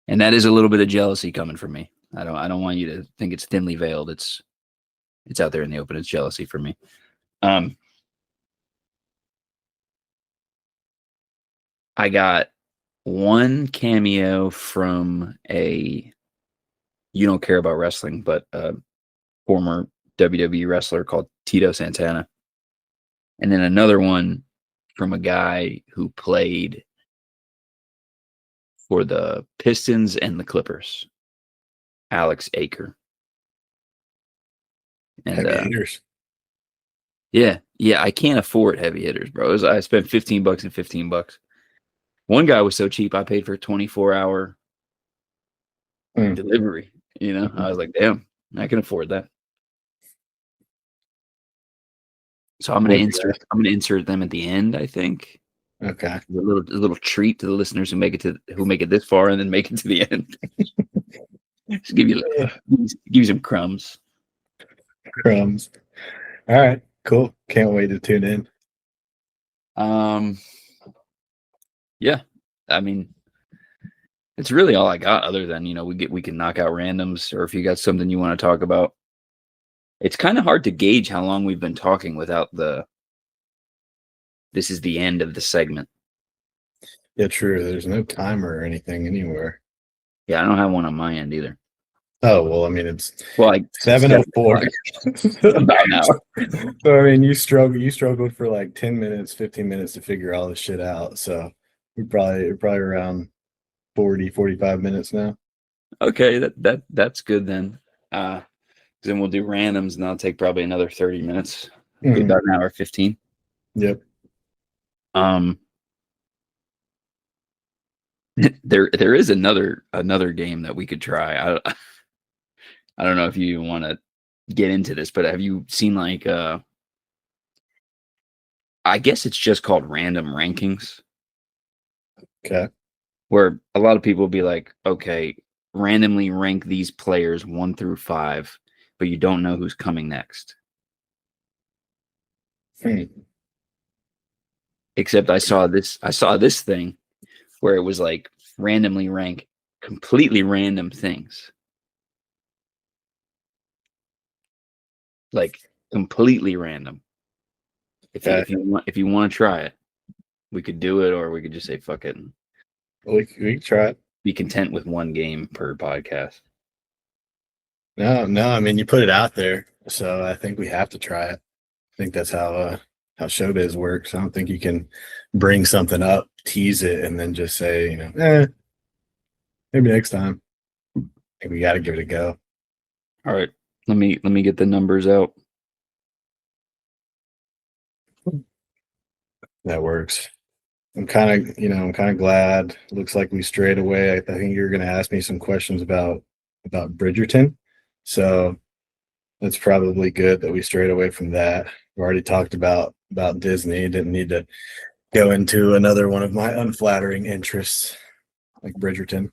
And that is a little bit of jealousy coming from me. I don't want you to think it's thinly veiled. It's out there in the open. It's jealousy for me. I got 1 cameo from you don't care about wrestling, but a former WWE wrestler called Tito Santana. And then another one from a guy who played for the Pistons and the Clippers, Alex Aker. And Heavy hitters. Yeah, I can't afford heavy hitters, bro. I spent $15 and $15. One guy was so cheap, I paid for a 24-hour delivery. You know, I was like, damn, I can afford that. So I'm gonna insert them at the end, I think. Okay. A little treat to the listeners who make it this far and then make it to the end. Just give you some crumbs. Crumbs. All right, cool. Can't wait to tune in. Yeah, I mean, it's really all I got. Other than we can knock out randoms, or if you got something you want to talk about. It's kind of hard to gauge how long we've been talking without this is the end of the segment. Yeah, true. There's no timer or anything anywhere. Yeah, I don't have one on my end either. Oh, well, I mean, it's like 7:04. About an hour. So, I mean, you struggled for like 10 minutes, 15 minutes to figure all this shit out. So we're probably around 40, 45 minutes now. Okay, that's good then. Then we'll do randoms, and that'll take probably another 30 minutes. Be about an hour 15. Yep. There is another game that we could try. I don't know if you want to get into this, but have you seen like I guess it's just called random rankings. Okay. Where a lot of people will be like, okay, randomly rank these players 1 through 5, but you don't know who's coming next. Except I saw this thing where it was like randomly rank completely random things. Like completely random. If you want to try it, we could do it, or we could just say fuck it. We can try it. Be content with 1 game per podcast. No. I mean, you put it out there, so I think we have to try it. I think that's how showbiz works. I don't think you can bring something up, tease it, and then just say, maybe next time. I think we got to give it a go. All right, let me get the numbers out. That works. I'm kind of glad. Looks like we strayed away. I think you're going to ask me some questions about Bridgerton, so that's probably good that we strayed away from that. We already talked about Disney. Didn't need to go into another one of my unflattering interests like Bridgerton.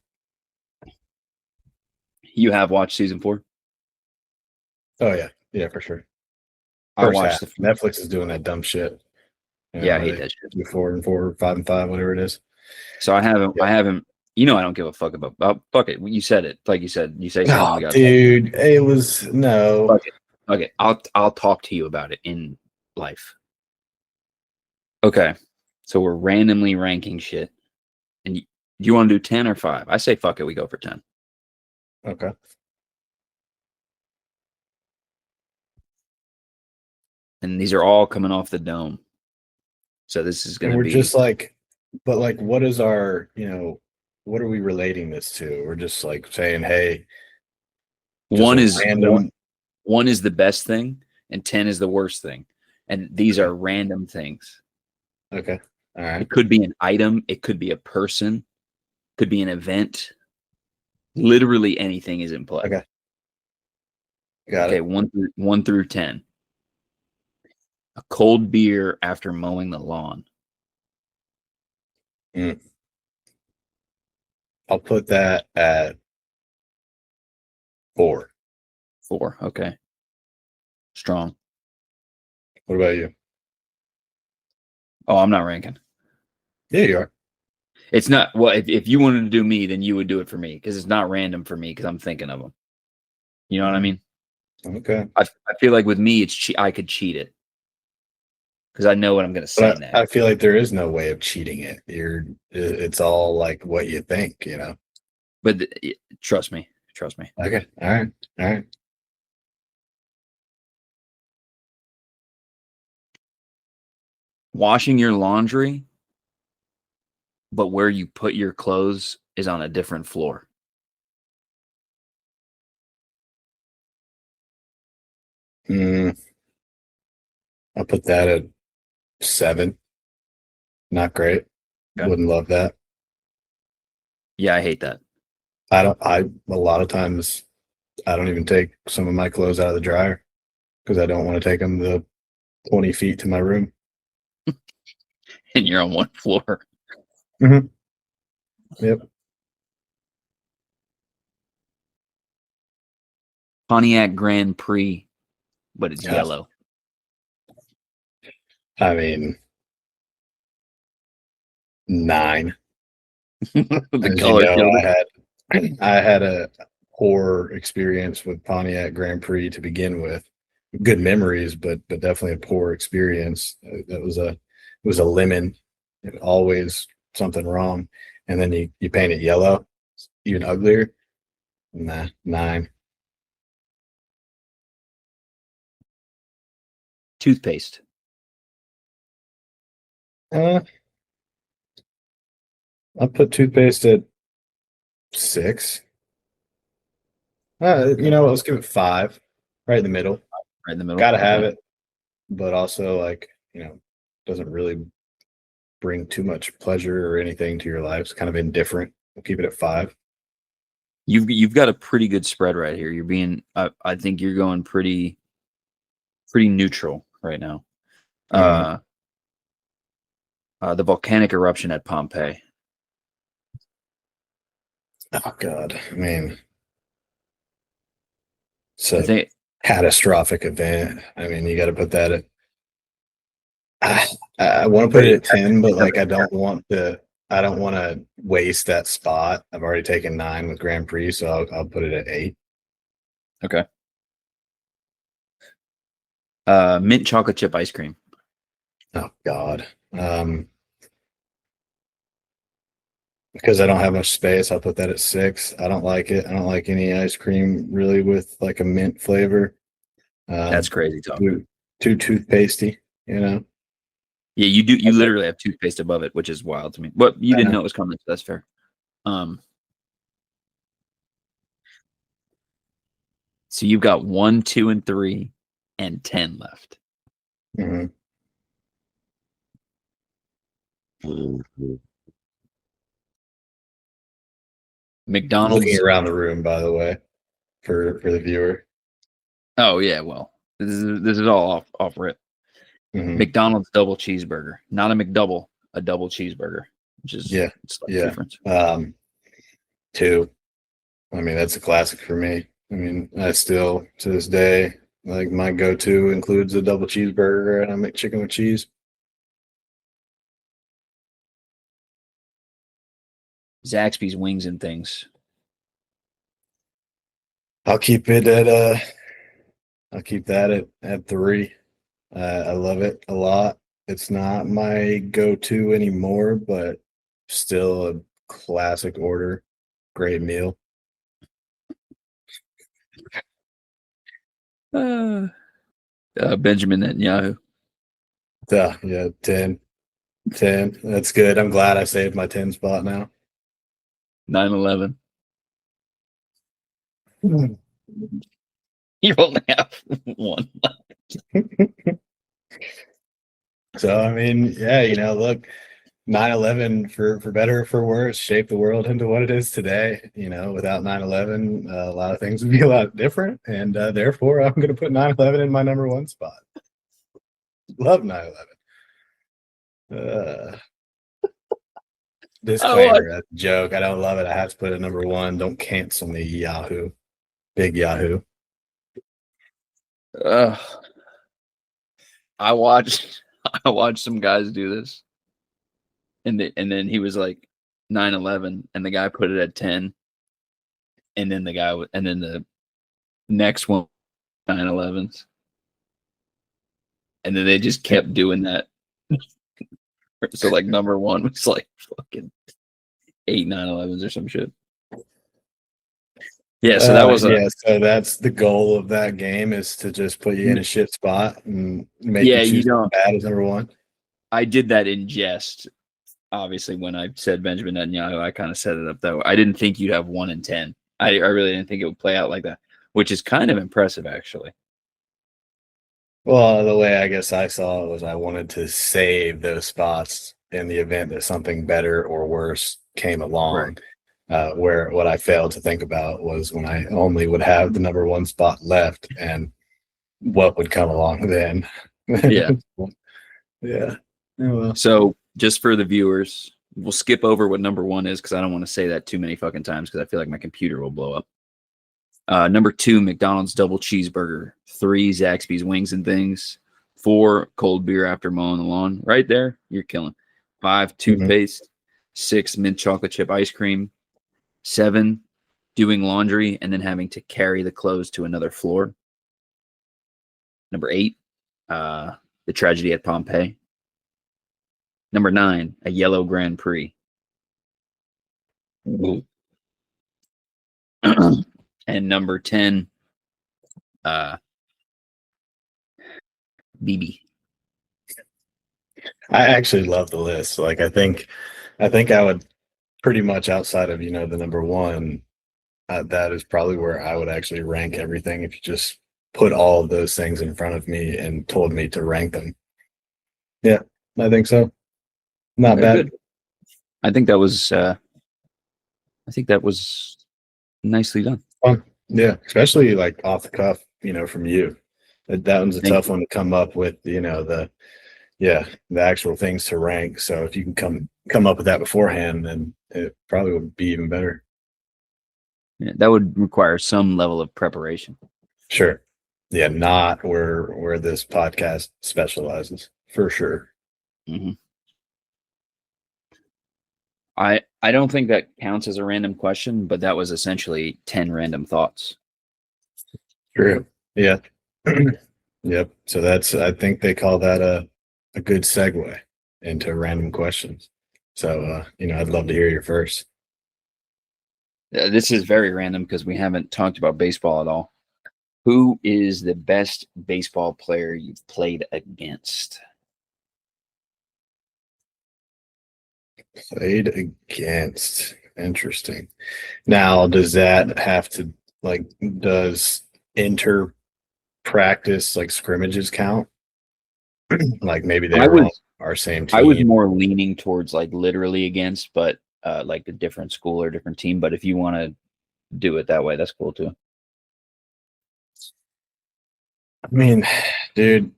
You have watched season 4? Oh yeah, for sure. I watched Netflix is doing that dumb shit. Yeah, I hate that shit. 4 and 4, 5 and 5, whatever it is. So I haven't. I don't give a fuck about. Fuck it. You said it. Like you said. You say something. No, dude, it was no. Fuck it. Okay, I'll talk to you about it in life. Okay, so we're randomly ranking shit, and do you want to do 10 or 5? I say fuck it. We go for 10. Okay. And these are all coming off the dome. So this is going to be. We're just like, but like, what is our, what are we relating this to? We're just like saying, hey, one is the best thing, and 10 is the worst thing, and these are random things. Okay. All right. It could be an item. It could be a person. Could be an event. Literally anything is in play. Okay. Got Okay, it. 1 through 10. A cold beer after mowing the lawn. I'll put that at 4. 4. Okay. Strong. What about you? Oh, I'm not ranking. Yeah, you are. It's not. Well, if you wanted to do me, then you would do it for me because it's not random for me because I'm thinking of them. You know what I mean? Okay. I feel like with me, I could cheat it because I know what I'm going to say But next. I feel like there is no way of cheating it. It's all like what you think, you know? But trust me. Trust me. Okay. All right. All right. Washing your laundry, but where you put your clothes is on a different floor. I'll put that at 7. Not great. Okay. Wouldn't love that. Yeah, I hate that. A lot of times I don't even take some of my clothes out of the dryer because I don't want to take them the 20 feet to my room. And you're on one floor. Yep. Pontiac Grand Prix, but it's Yeah. yellow. I mean, 9. The As you color know, killed I had a poor experience with Pontiac Grand Prix to begin with. Good memories, but definitely a poor experience. That was it was a lemon, always something wrong. And then you paint it yellow, even uglier. Nah, 9. Toothpaste. I'll put toothpaste at 6. You know what? Let's give it 5. Right in the middle. Right in the middle. Gotta have Okay. it, but also doesn't really bring too much pleasure or anything to your life. It's kind of indifferent. We'll keep it at 5. You've got a pretty good spread right here. You're being I think you're going pretty neutral right now. The volcanic eruption at Pompeii. Oh God, I mean, it's I a think catastrophic event. I mean, you got to put that at. I want to but put it at 10, but it's like I don't want to. I don't want to waste that spot. I've already taken 9 with Grand Prix, so I'll put it at 8. okay. Mint chocolate chip ice cream. Oh God. Because I don't have much space, I'll put that at 6. I don't like it. I don't like any ice cream really with like a mint flavor. That's crazy talk. Too toothpastey, you know. Yeah, you do. You literally have toothpaste above it, which is wild to me. But you didn't know it was coming, so that's fair. So you've got 1, 2, and 3, and 10 left. Mhm. McDonald's. Looking around the room, by the way, for the viewer. Oh yeah, well, this is all off rip. Mhm. McDonald's double cheeseburger, not a McDouble, a double cheeseburger, which is Yeah, difference. 2. I mean, that's a classic for me. I mean, I still to this day like my go-to includes a double cheeseburger and I make chicken with cheese. Zaxby's wings and things. I'll keep it at I'll keep that at 3. I love it a lot. It's not my go-to anymore, but still a classic order. Great meal. Benjamin Netanyahu. Yeah, 10. 10. That's good. I'm glad I saved my 10 spot now. 9/11. You only have 1 left. So I mean, yeah, look, 9/11 for better or for worse shaped the world into what it is today. Without 9/11, a lot of things would be a lot different, and therefore I'm going to put 9/11 in my number one spot. Love 9/11. Disclaimer, that's a joke. I don't love it. I have to put it number one. Don't cancel me, Yahoo. Big Yahoo. I watched some guys do this, and then he was like 9/11, and the guy put it at 10, and then the next one 9/11s, and then they just kept doing that. So like number one was like fucking 8 9/11s or some shit. Yeah, so that was so that's the goal of that game, is to just put you in a shit spot and make you choose bad as number one. I did that in jest. Obviously, when I said Benjamin Netanyahu, I kind of set it up though. I didn't think you'd have 1 in 10. I really didn't think it would play out like that, which is kind of impressive, actually. Well, the way I guess I saw it was I wanted to save those spots in the event that something better or worse came along. Right. Where what I failed to think about was when I only would have the number one spot left and what would come along then. Yeah. Yeah. Oh, well. So just for the viewers, we'll skip over what number one is because I don't want to say that too many fucking times because I feel like my computer will blow up. Number 2, McDonald's double cheeseburger. 3, Zaxby's wings and things. 4, cold beer after mowing the lawn. Right there, you're killing. 5, toothpaste. 6, mint chocolate chip ice cream. 7, doing laundry and then having to carry the clothes to another floor. Number 8, the tragedy at Pompeii. Number 9, a yellow Grand Prix. And number 10, BB. I actually love the list. Like, I think I would pretty much, outside of, the number one, that is probably where I would actually rank everything if you just put all of those things in front of me and told me to rank them. Yeah, I think so. Not Very bad. good. I think that was nicely done. Yeah, especially like off the cuff, from you. That one's a tough one to come up with, the actual things to rank. So if you can come up with that beforehand, then it probably would be even better. Yeah, that would require some level of preparation. Sure. Yeah, not where this podcast specializes, for sure. Mm-hmm. I don't think that counts as a random question, but that was essentially 10 random thoughts. True. Yeah. Yep. So I think they call that a good segue into random questions. So, I'd love to hear your first. This is very random because we haven't talked about baseball at all. Who is the best baseball player you've played against? Played against. Interesting. Now, does that have to, does inter practice, scrimmages count? Like maybe they were on our same team. I was more leaning towards literally against, but like a different school or different team. But if you want to do it that way, that's cool too. I mean, dude,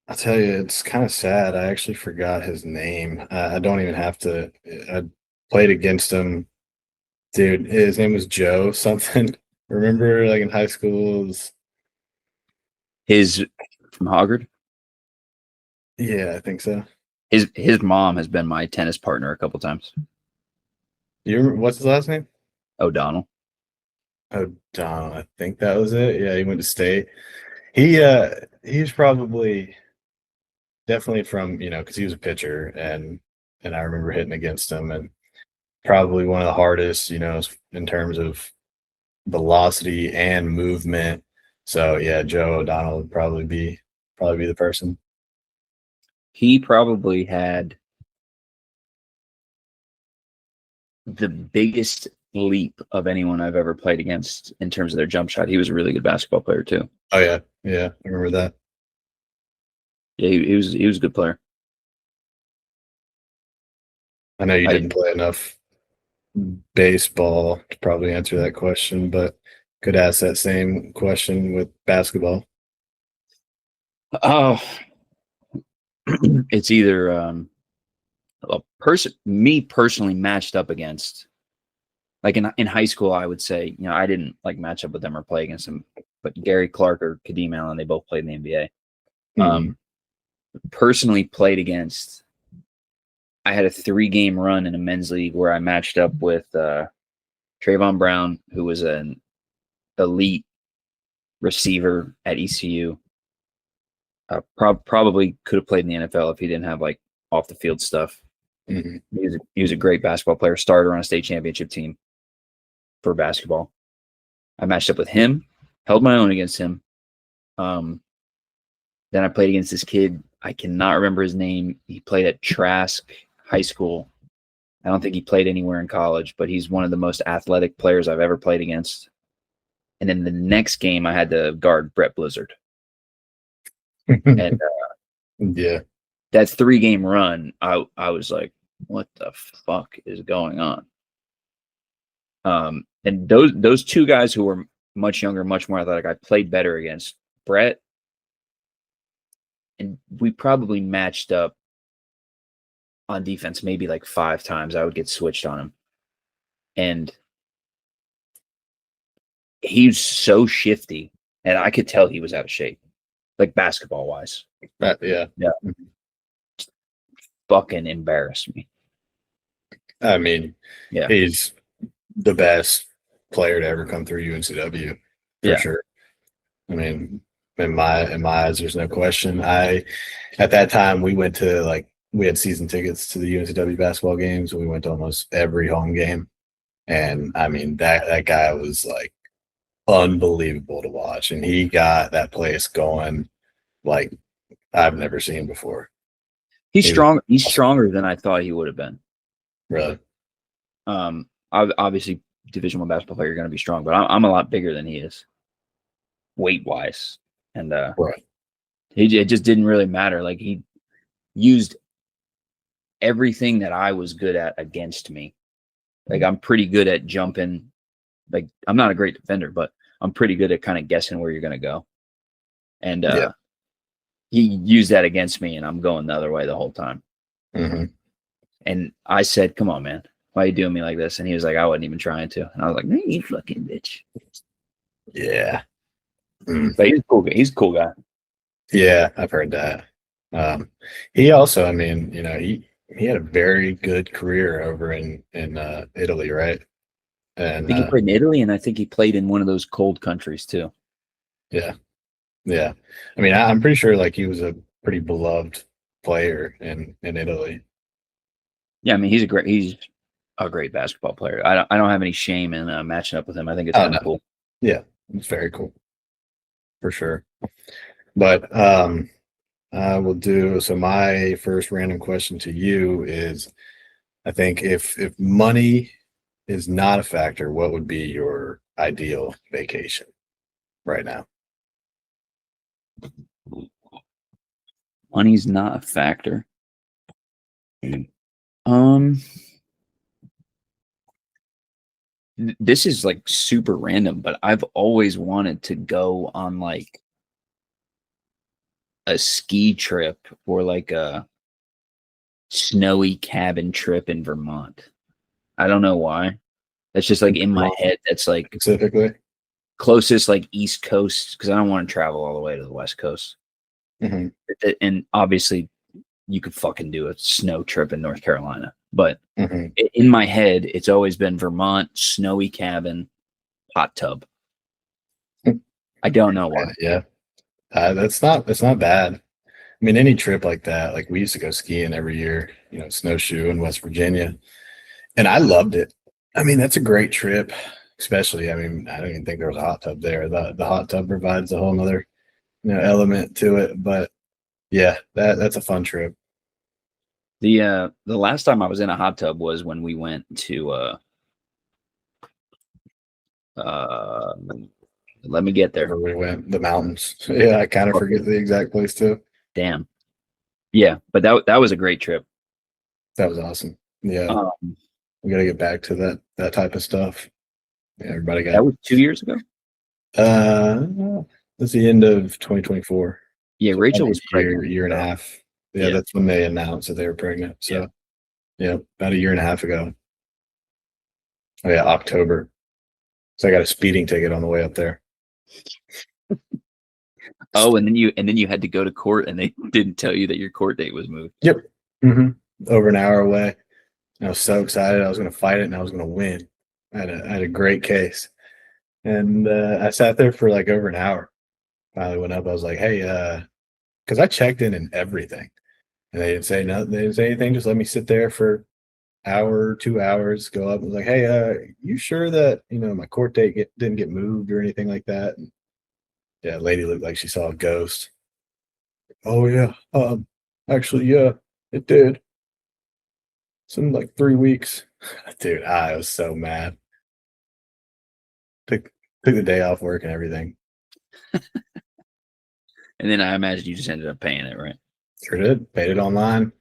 I'll tell you, it's kind of sad. I actually forgot his name. I don't even have to. I played against him. Dude, his name was Joe something. Remember, in high school? His from Hoggard? Yeah, I think so. His mom has been my tennis partner a couple times. You remember, what's his last name? O'Donnell. O'Donnell, I think that was it. Yeah, he went to state. He's probably definitely from, because he was a pitcher, and I remember hitting against him, and probably one of the hardest, in terms of velocity and movement. So yeah, Joe O'Donnell would probably be the person. He probably had the biggest leap of anyone I've ever played against in terms of their jump shot. He was a really good basketball player too. Oh yeah, I remember that. Yeah, he was a good player. I know you didn't play enough baseball to probably answer that question, but could ask that same question with basketball. Oh, it's either me personally matched up against, like in high school, I would say, I didn't like match up with them or play against them, but Gary Clark or Kadeem Allen, they both played in the NBA. Mm-hmm. Personally played against, I had a 3-game run in a men's league where I matched up with Trayvon Brown, who was an elite receiver at ECU. Probably could have played in the NFL if he didn't have like off the field stuff. Mm-hmm. He was a great basketball player, starter on a state championship team for basketball. I matched up with him, held my own against him. Then I played against this kid. I cannot remember his name. He played at Trask High School. I don't think he played anywhere in college, but he's one of the most athletic players I've ever played against. And then the next game, I had to guard Brett Blizzard. And yeah, that 3-game run, I was like, what the fuck is going on? And those two guys who were much younger, much more athletic, I played better against Brett. And we probably matched up on defense maybe like 5 times. I would get switched on him. And he's so shifty, and I could tell he was out of shape, like basketball wise. yeah. Fucking embarrassed me. I mean, yeah, he's the best player to ever come through UNCW for sure. I mean, in my eyes, there's no question. At that time we had season tickets to the UNCW basketball games. We went to almost every home game, and I mean that guy was like unbelievable to watch, and he got that place going like I've never seen before. He's strong. He's stronger than I thought he would have been. Really? Obviously, Division I basketball player, you're going to be strong, but I'm a lot bigger than he is, weight wise, and right. It just didn't really matter. Like, he used everything that I was good at against me. Like, I'm pretty good at jumping. Like, I'm not a great defender, but I'm pretty good at kind of guessing where you're going to go. And he used that against me, and I'm going the other way the whole time. Mm-hmm. And I said, come on, man. Why are you doing me like this? And he was like, I wasn't even trying to. And I was like, man, you fucking bitch. Yeah. But he's a cool guy. He's a cool guy. Yeah, I've heard that. He also, I mean, he had a very good career over in Italy, right? And I think he played in Italy, and I think he played in one of those cold countries too. Yeah. Yeah. I mean, I'm pretty sure like he was a pretty beloved player in Italy. Yeah, I mean, he's a great basketball player. I don't have any shame in matching up with him. I think it's kind of cool. Yeah, it's very cool. For sure. But I will do so. My first random question to you is, I think if money is not a factor, what would be your ideal vacation right now? Money's not a factor. This is like super random, but I've always wanted to go on like a ski trip or like a snowy cabin trip in Vermont. I don't know why. That's just like in my head. That's like specifically closest like East Coast, because I don't want to travel all the way to the West Coast. Mm-hmm. And obviously, you could fucking do a snow trip in North Carolina, but mm-hmm. in my head, it's always been Vermont, snowy cabin, hot tub. I don't know why. Yeah, that's not bad. I mean, any trip like that, like we used to go skiing every year, snowshoe in West Virginia, and I loved it. I mean, that's a great trip, especially. I mean, I don't even think there was a hot tub there. The hot tub provides a whole nother element to it, but yeah, that's a fun trip. The last time I was in a hot tub was when we went to let me get there. Where we went, the mountains. Yeah, I kind of forget the exact place too. Damn. Yeah, but that was a great trip. That was awesome. Yeah, Um, we got to get back to that type of stuff. Yeah, everybody got. that was 2 years ago. That's the end of 2024. Yeah, So about Rachel a was pregnant. year and a So, half. Yeah, yeah, that's when they announced that they were pregnant. yeah. So yeah, about a year and a half ago. Oh yeah, October. So I got a speeding ticket on the way up there. Oh, and then you had to go to court, and they didn't tell you that your court date was moved. Yep. hmm Over an hour away. I was so excited. I was going to fight it and I was going to win. I had a great case. And I sat there for like over an hour. Finally went up. I was like, hey, because I checked in and everything. And they didn't say nothing. They didn't say anything. Just let me sit there for hour, 2 hours, go up and was like, hey, you sure that, my court date didn't get moved or anything like that? And yeah, lady looked like she saw a ghost. Oh yeah. Actually, yeah, it did. It's in like 3 weeks. Dude, I was so mad. Took took the day off work and everything. And then I imagine you just ended up paying it, right? Sure did. Paid it online.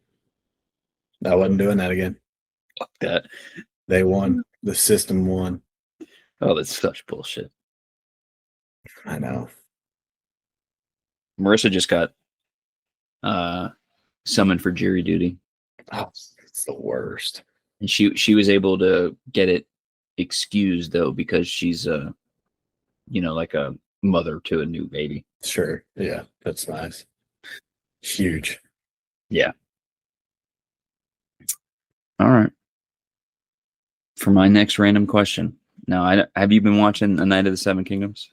I wasn't doing that again. Fuck that. They won. The system won. Oh, that's such bullshit. I know. Marissa just got summoned for jury duty, Oh, it's the worst. and she was able to get it excused though because she's like a mother to a new baby. Sure. Yeah, that's nice. Huge. Yeah. All right. For my next random question, now, have you been watching A Night of the Seven Kingdoms?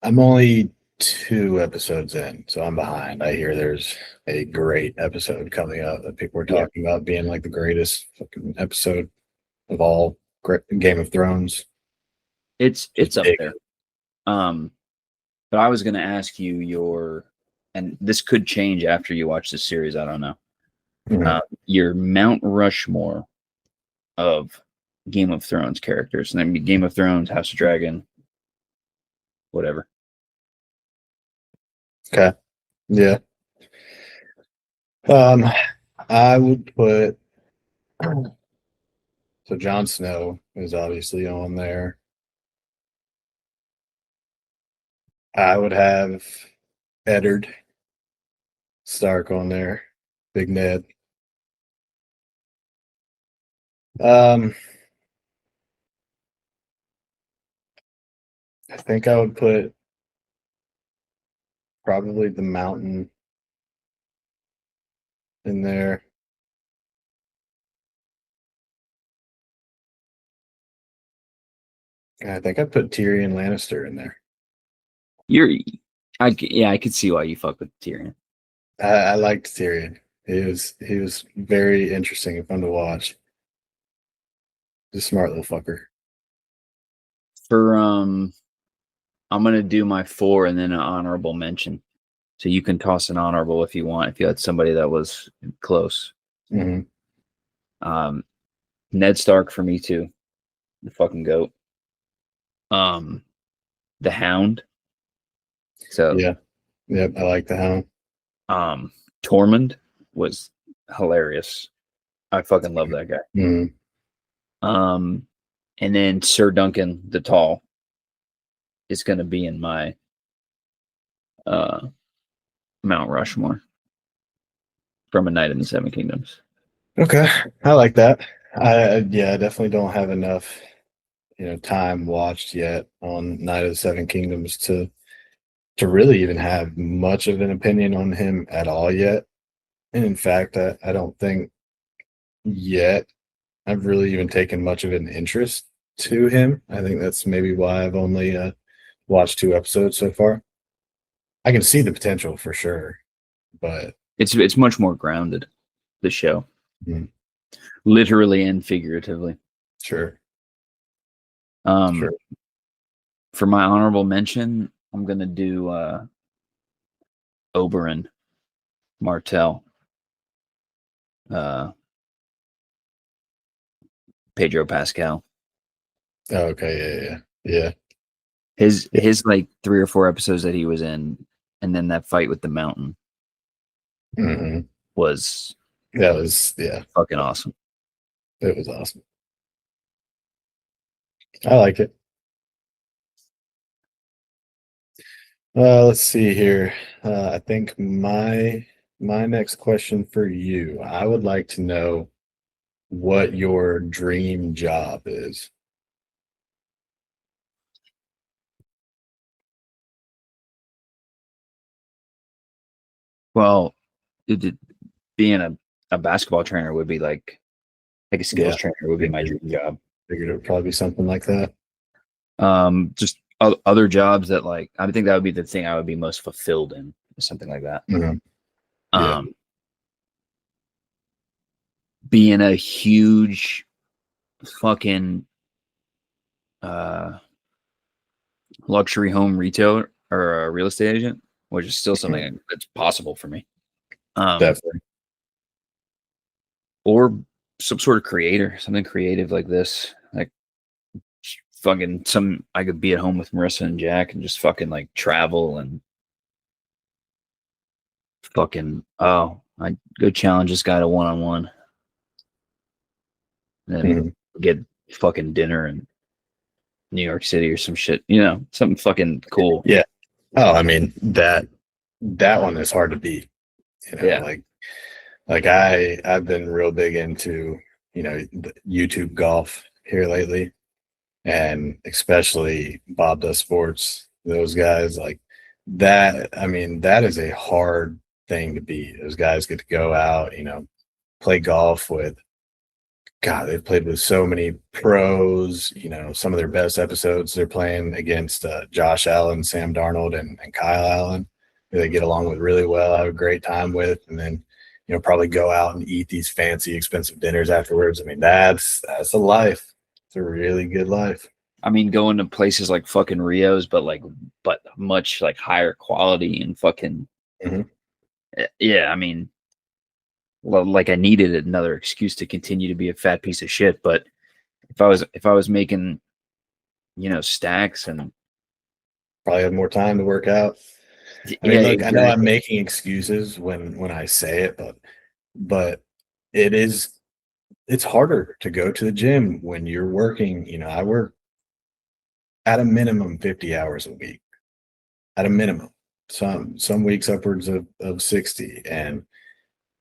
I'm only 2 episodes in, so I'm behind. I hear there's a great episode coming up that people are Yeah. talking about being like the greatest fucking episode of all Game of Thrones. It's up big. there. But I was going to ask you and this could change after you watch this series. I don't know. Mhm. Your Mount Rushmore of Game of Thrones characters, and then Game of Thrones, House of Dragon, whatever. Okay. Yeah. I would put so Jon Snow is obviously on there. I would have Eddard Stark on there. Big Ned. Um, I think I would put probably the Mountain in there. I think I'd put Tyrion Lannister in there. I could see why you fuck with Tyrion. I liked Tyrion. He was very interesting and fun to watch. He's a smart little fucker. For I'm gonna do my 4 and then an honorable mention. So you can toss an honorable if you want, if you had somebody that was close. Mhm. Ned Stark for me too. The fucking goat. The Hound. So Yeah. Yep. I like the Hound. Tormund was hilarious. I fucking love that guy. Mhm. And then Sir Duncan the Tall is going to be in my Mount Rushmore from A Night in the Seven Kingdoms. Okay. I like that. I definitely don't have enough, time watched yet on Night of the Seven Kingdoms to really even have much of an opinion on him at all yet. And in fact, I don't think yet I've really even taken much of an interest to him. I think that's maybe why I've only watched 2 episodes so far. I can see the potential for sure, but It's much more grounded, the show. Mhm. Literally and figuratively. Sure. Sure. For my honorable mention, I'm gonna do Oberyn Martell. Pedro Pascal. Oh, okay, yeah. His like 3 or 4 episodes that he was in, and then that fight with the mountain hmm was That was fucking awesome. It was awesome. I like it. Let's see here. I think my next question for you, I would like to know what your dream job is. Well, being a basketball trainer would be like a skills Yeah, trainer would be my dream job. figured it would probably be something like that. Just other jobs that like I think that would be the thing I would be most fulfilled in, something like that. Mhm. Yeah. Um, being a huge fucking uh luxury home retailer or a real estate agent, which is still something that's possible for me. Definitely. Or some sort of creator, something creative like this, like fucking some. I could be at home with Marissa and Jack and just fucking like travel and fucking. Oh, I go challenge this guy to one on one, then Mhm. get fucking dinner in New York City or some shit. You know, something fucking cool. Yeah. Oh, I mean that one is hard to beat. You know, Yeah, like I've been real big into the YouTube golf here lately, and especially Bob Does Sports. Those guys like that. I mean, that is a hard thing to beat. Those guys get to go out, play golf with. God, they've played with so many pros. Some of their best episodes they're playing against Josh Allen, Sam Darnold, and Kyle Allen, who they get along with really well, have a great time with, and then probably go out and eat these fancy, expensive dinners afterwards. I mean, that's a life. It's a really good life. I mean, going to places like fucking Rio's, but much like higher quality and fucking Mhm. yeah. I mean, well, like I needed another excuse to continue to be a fat piece of shit. But if I was making stacks and Probably have more time to work out. I yeah, mean, look, I know I'm exactly. making excuses when I say it, but it is it's harder to go to the gym when you're working. I work at a minimum 50 hours a week, at a minimum. Some weeks upwards of 60, and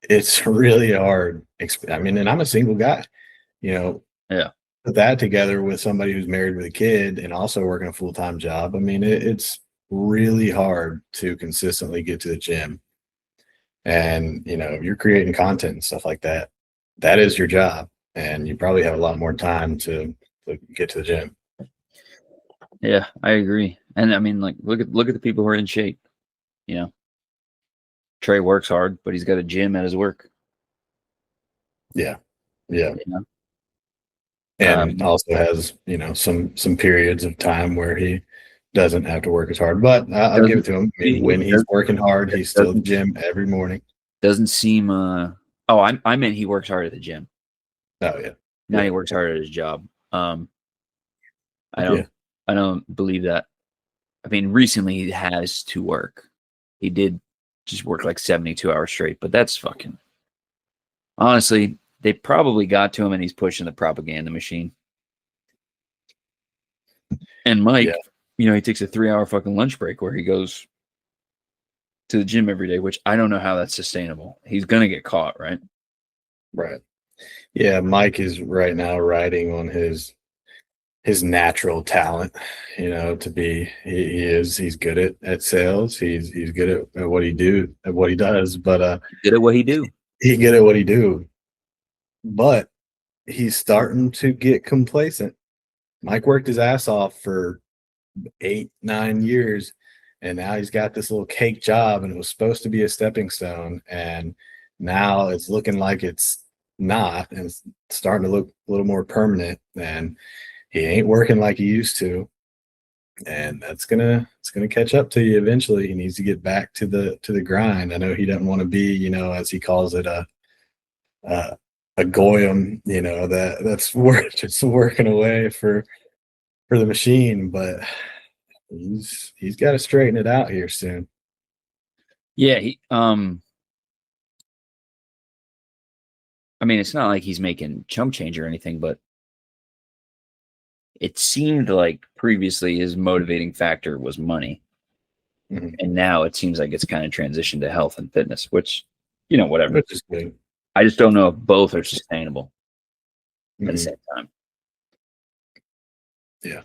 it's really hard. I mean, and I'm a single guy, you know, Yeah, put that together with somebody who's married with a kid and also working a full-time job. I mean, it's really hard to consistently get to the gym. And, if you're creating content and stuff like that, that is your job. And you probably have a lot more time to get to the gym. yeah, I agree. And I mean, like, look at the people who are in shape. You know, Trey works hard, but he's got a gym at his work. Yeah. Yeah. You know, And um, also has, some periods of time where he doesn't have to work as hard. But I'll give it doesn't to him. I mean, he when he's does, working hard, he's still at the doesn't gym every morning. doesn't seem. Oh, I meant he works hard at the gym. Oh yeah. Now Yeah. he works hard at his job. I Yeah. don't I don't believe that. I mean, recently he has to work. He did just work like 72 hours straight, but that's fucking honestly, they probably got to him and he's pushing the propaganda machine. And Yeah. Mike, he takes a 3 hour fucking lunch break where he goes to the gym every day, which I don't know how that's sustainable. He's gonna get caught, right? Right. Yeah. Mike is right now riding on his natural talent, to be he's good at sales. He's good at what he does, but He did it what he do. he good at what he do. But he's starting to get complacent. Mike worked his ass off for 8, 9 years, and now he's got this little cake job, and it was supposed to be a stepping stone, and now it's looking like it's not, and it's starting to look a little more permanent, and he ain't working like he used to, and it's gonna catch up to you eventually. He needs to get back to the grind. I know he doesn't want to be, as he calls it, a a goyim, that's just working away for the machine, but he's got to straighten it out here soon. Yeah, I mean, it's not like he's making chump change or anything, but it seemed like previously his motivating factor was money. Mhm. And now it seems like it's kind of transitioned to health and fitness, which, you know, whatever. Which is good. I just don't know if both are sustainable at the Mhm. same time. Yeah.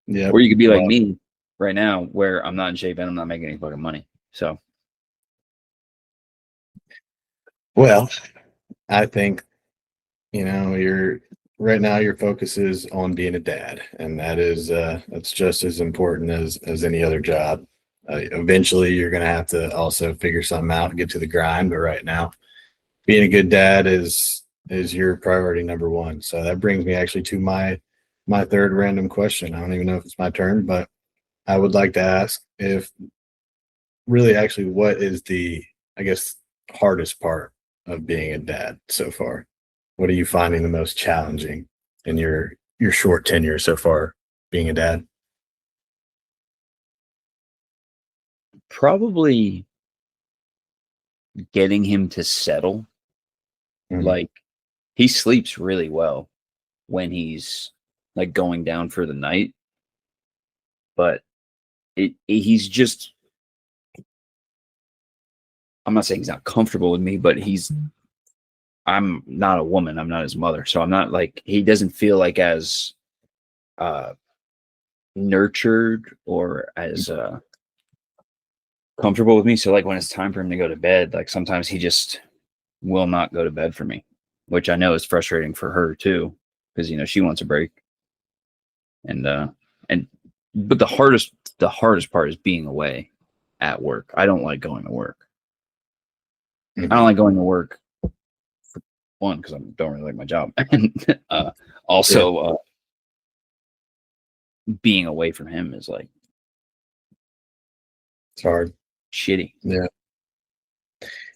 Yeah. Or you could be like Well, me right now, where I'm not in shape and I'm not making any fucking money. So well, I think, you're right now your focus is on being a dad, and that's just as important as any other job. Eventually you're going to have to also figure something out and get to the grind, but right now being a good dad is your priority number one. So that brings me actually to my third random question. I don't even know if it's my turn, but I would like to ask if really actually what is the, I guess, hardest part of being a dad so far? What are you finding the most challenging in your short tenure so far being a dad? probably getting him to settle. Mhm. Like he sleeps really well when he's like going down for the night, but he's just, I'm not saying he's not comfortable with me, but I'm not a woman. I'm not his mother. So I'm not like, he doesn't feel like as uh nurtured or as comfortable with me. So like when it's time for him to go to bed, like sometimes he just will not go to bed for me, which I know is frustrating for her too, because she wants a break. And and but the hardest part is being away at work. I don't like going to work. I don't Mhm. like going to work for one because I don't really like my job, and Yeah, also being away from him is like it's hard. shitty. Yeah.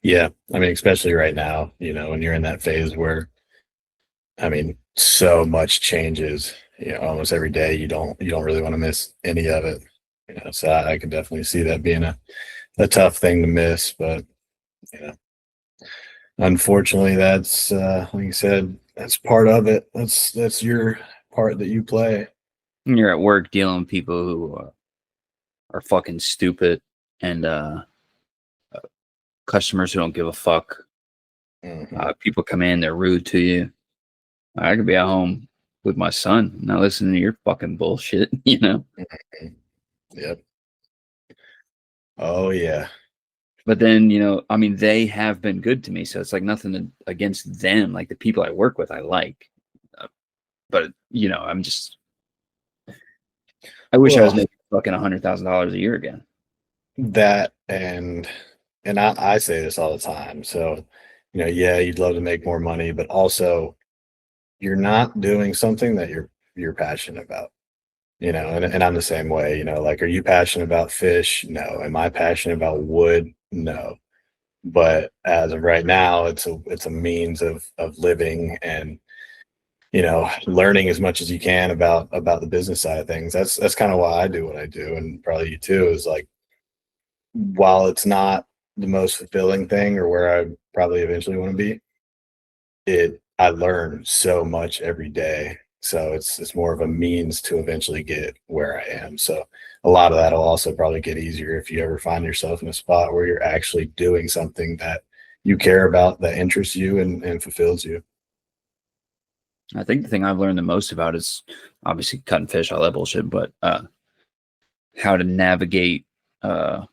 Yeah. I mean, especially right now, when you're in that phase where, I mean, so much changes, almost every day. You don't really want to miss any of it. So I can definitely see that being a tough thing to miss. But, you know, unfortunately that's like you said, that's part of it. That's your part that you play. And you're at work dealing with people who are fucking stupid and customers who don't give a fuck. Hmm. People come in, they're rude to you. I could be at home with my son, not listening to your fucking bullshit, Yep. Oh yeah. But then, I mean, they have been good to me, so it's like nothing against them. Like the people I work with, I like, but I'm just, I wish I was Well, making fucking $100,000 a year again. that and I say this all the time. So, yeah, you'd love to make more money, but also you're not doing something that you're passionate about. And I'm the same way. Like, are you passionate about fish? No. Am I passionate about wood? No. But as of right now, it's a means of living and learning as much as you can about the business side of things. That's kind of why I do what I do, and probably you too. Is like, while it's not the most fulfilling thing or where I probably eventually want to be, I learn so much every day. So it's more of a means to eventually get where I am. So a lot of that will also probably get easier if you ever find yourself in a spot where you're actually doing something that you care about, that interests you and fulfills you. I think the thing I've learned the most about is obviously cutting fish, all that bullshit, but how to navigate uh,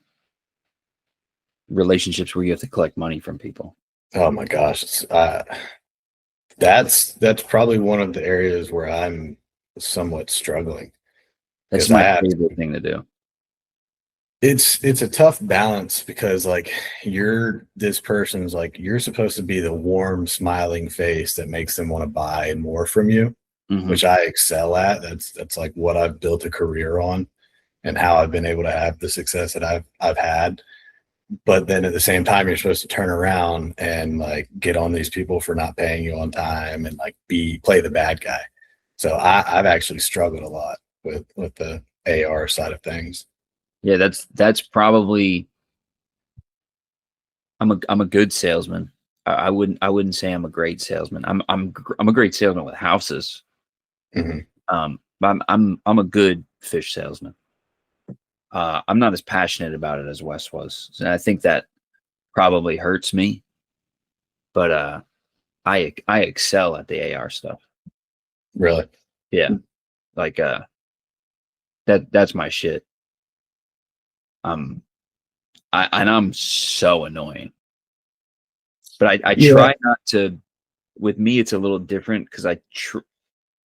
relationships where you have to collect money from people. Oh my gosh, that's probably one of the areas where I'm somewhat struggling That's because I my have favorite thing to do. it's a tough balance because like this person's like you're supposed to be the warm smiling face that makes them want to buy more from you, Hmm. which I excel at. That's like what I've built a career on and how I've been able to have the success that I've had. But then at the same time you're supposed to turn around and like get on these people for not paying you on time and like be play the bad guy. So I've actually struggled a lot with the AR side of things. Yeah, that's probably, I'm a good salesman. I wouldn't say I'm a great salesman. I'm a great salesman with houses. Mhm. But I'm a good fish salesman. I'm not as passionate about it as Wes was, and I think that probably hurts me. But I excel at the AR stuff. Really? Yeah, like that's my shit. I'm so annoying, but I Yeah. try not to. With me, it's a little different because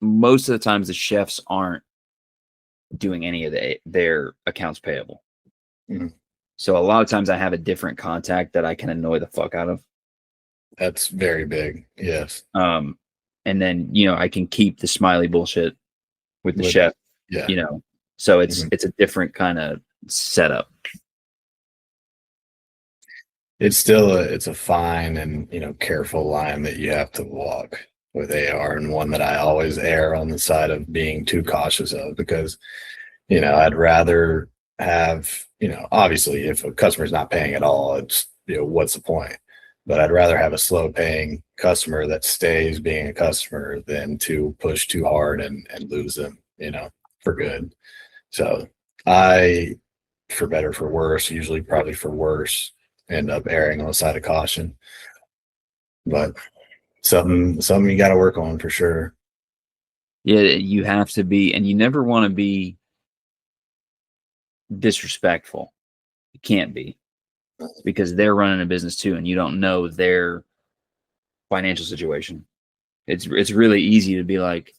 most of the times the chefs aren't doing any of their accounts payable. Mhm. So a lot of times I have a different contact that I can annoy the fuck out of. That's very big. Yes. Um, and then I can keep the smiley bullshit with the With chef. yeah. You know, so Mhm. it's a different kind of setup. It's still it's a fine and careful line that you have to walk with AR, and one that I always err on the side of being too cautious of, because I'd rather have, obviously if a customer's not paying at all, it's, what's the point? But I'd rather have a slow paying customer that stays being a customer than to push too hard and lose them, for good. So I, for better, for worse, usually probably for worse, end up erring on the side of caution. But something you got to work on for sure. Yeah, you have to be, and you never want to be disrespectful. You can't be because they're running a business too, and you don't know their financial situation. It's really easy to be like,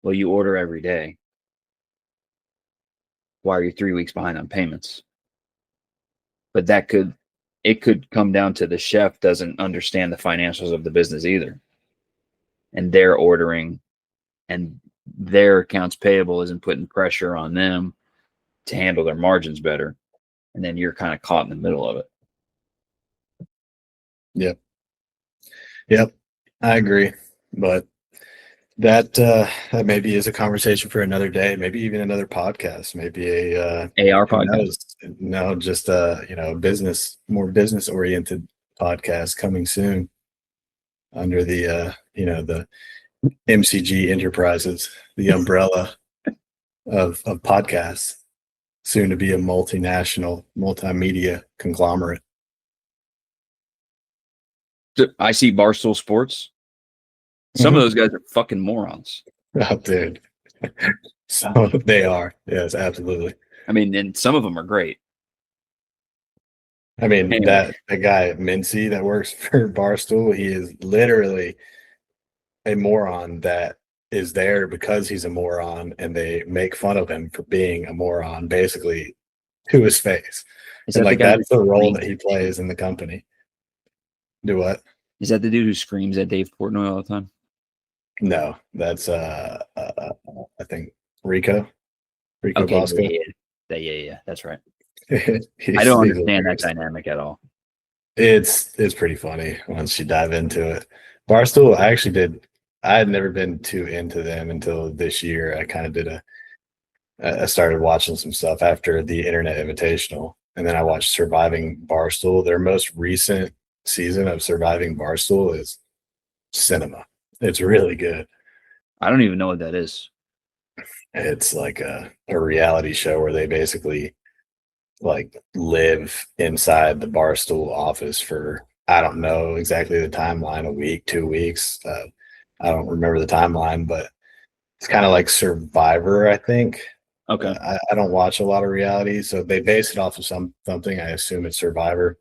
well, you order every day. Why are you 3 weeks behind on payments? But it could come down to the chef doesn't understand the financials of the business either, and they're ordering, and their accounts payable isn't putting pressure on them to handle their margins better, and then you're kind of caught in the middle of it. Yep. Yep. I agree. But that maybe is a conversation for another day, maybe even another podcast, maybe AR who podcast. knows? No, just more business oriented podcast coming soon under the MCG Enterprises, the umbrella of podcasts, soon to be a multinational multimedia conglomerate. I see Barstool Sports. Some of Mhm. those guys are fucking morons. Oh, dude. So they are. Yes, absolutely. I mean, and some of them are great. I mean, Anyway, that guy Mincy that works for Barstool, he is literally a moron that is there because he's a moron, and they make fun of him for being a moron, basically, to his face. is And that the like guy who that's the role screams that he at Dave? plays in the company. Do what? Is that the dude who screams at Dave Portnoy all the time? No, that's I think Rico, Rico Okay, Bosco. yeah. That's right. I he's don't understand that hilarious. dynamic at all. It's pretty funny once you dive into it. Barstool, I actually did. I had never been too into them until this year. I kind of did I started watching some stuff after the Internet Invitational, and then I watched Surviving Barstool. Their most recent season of Surviving Barstool is cinema. It's really good. I don't even know what that is. It's like a reality show where they basically like live inside the Barstool office for, I don't know exactly the timeline, a week, 2 weeks. I don't remember the timeline, but it's kind of like Survivor, I think. Okay. I don't watch a lot of reality, so they base it off of something. I assume it's Survivor,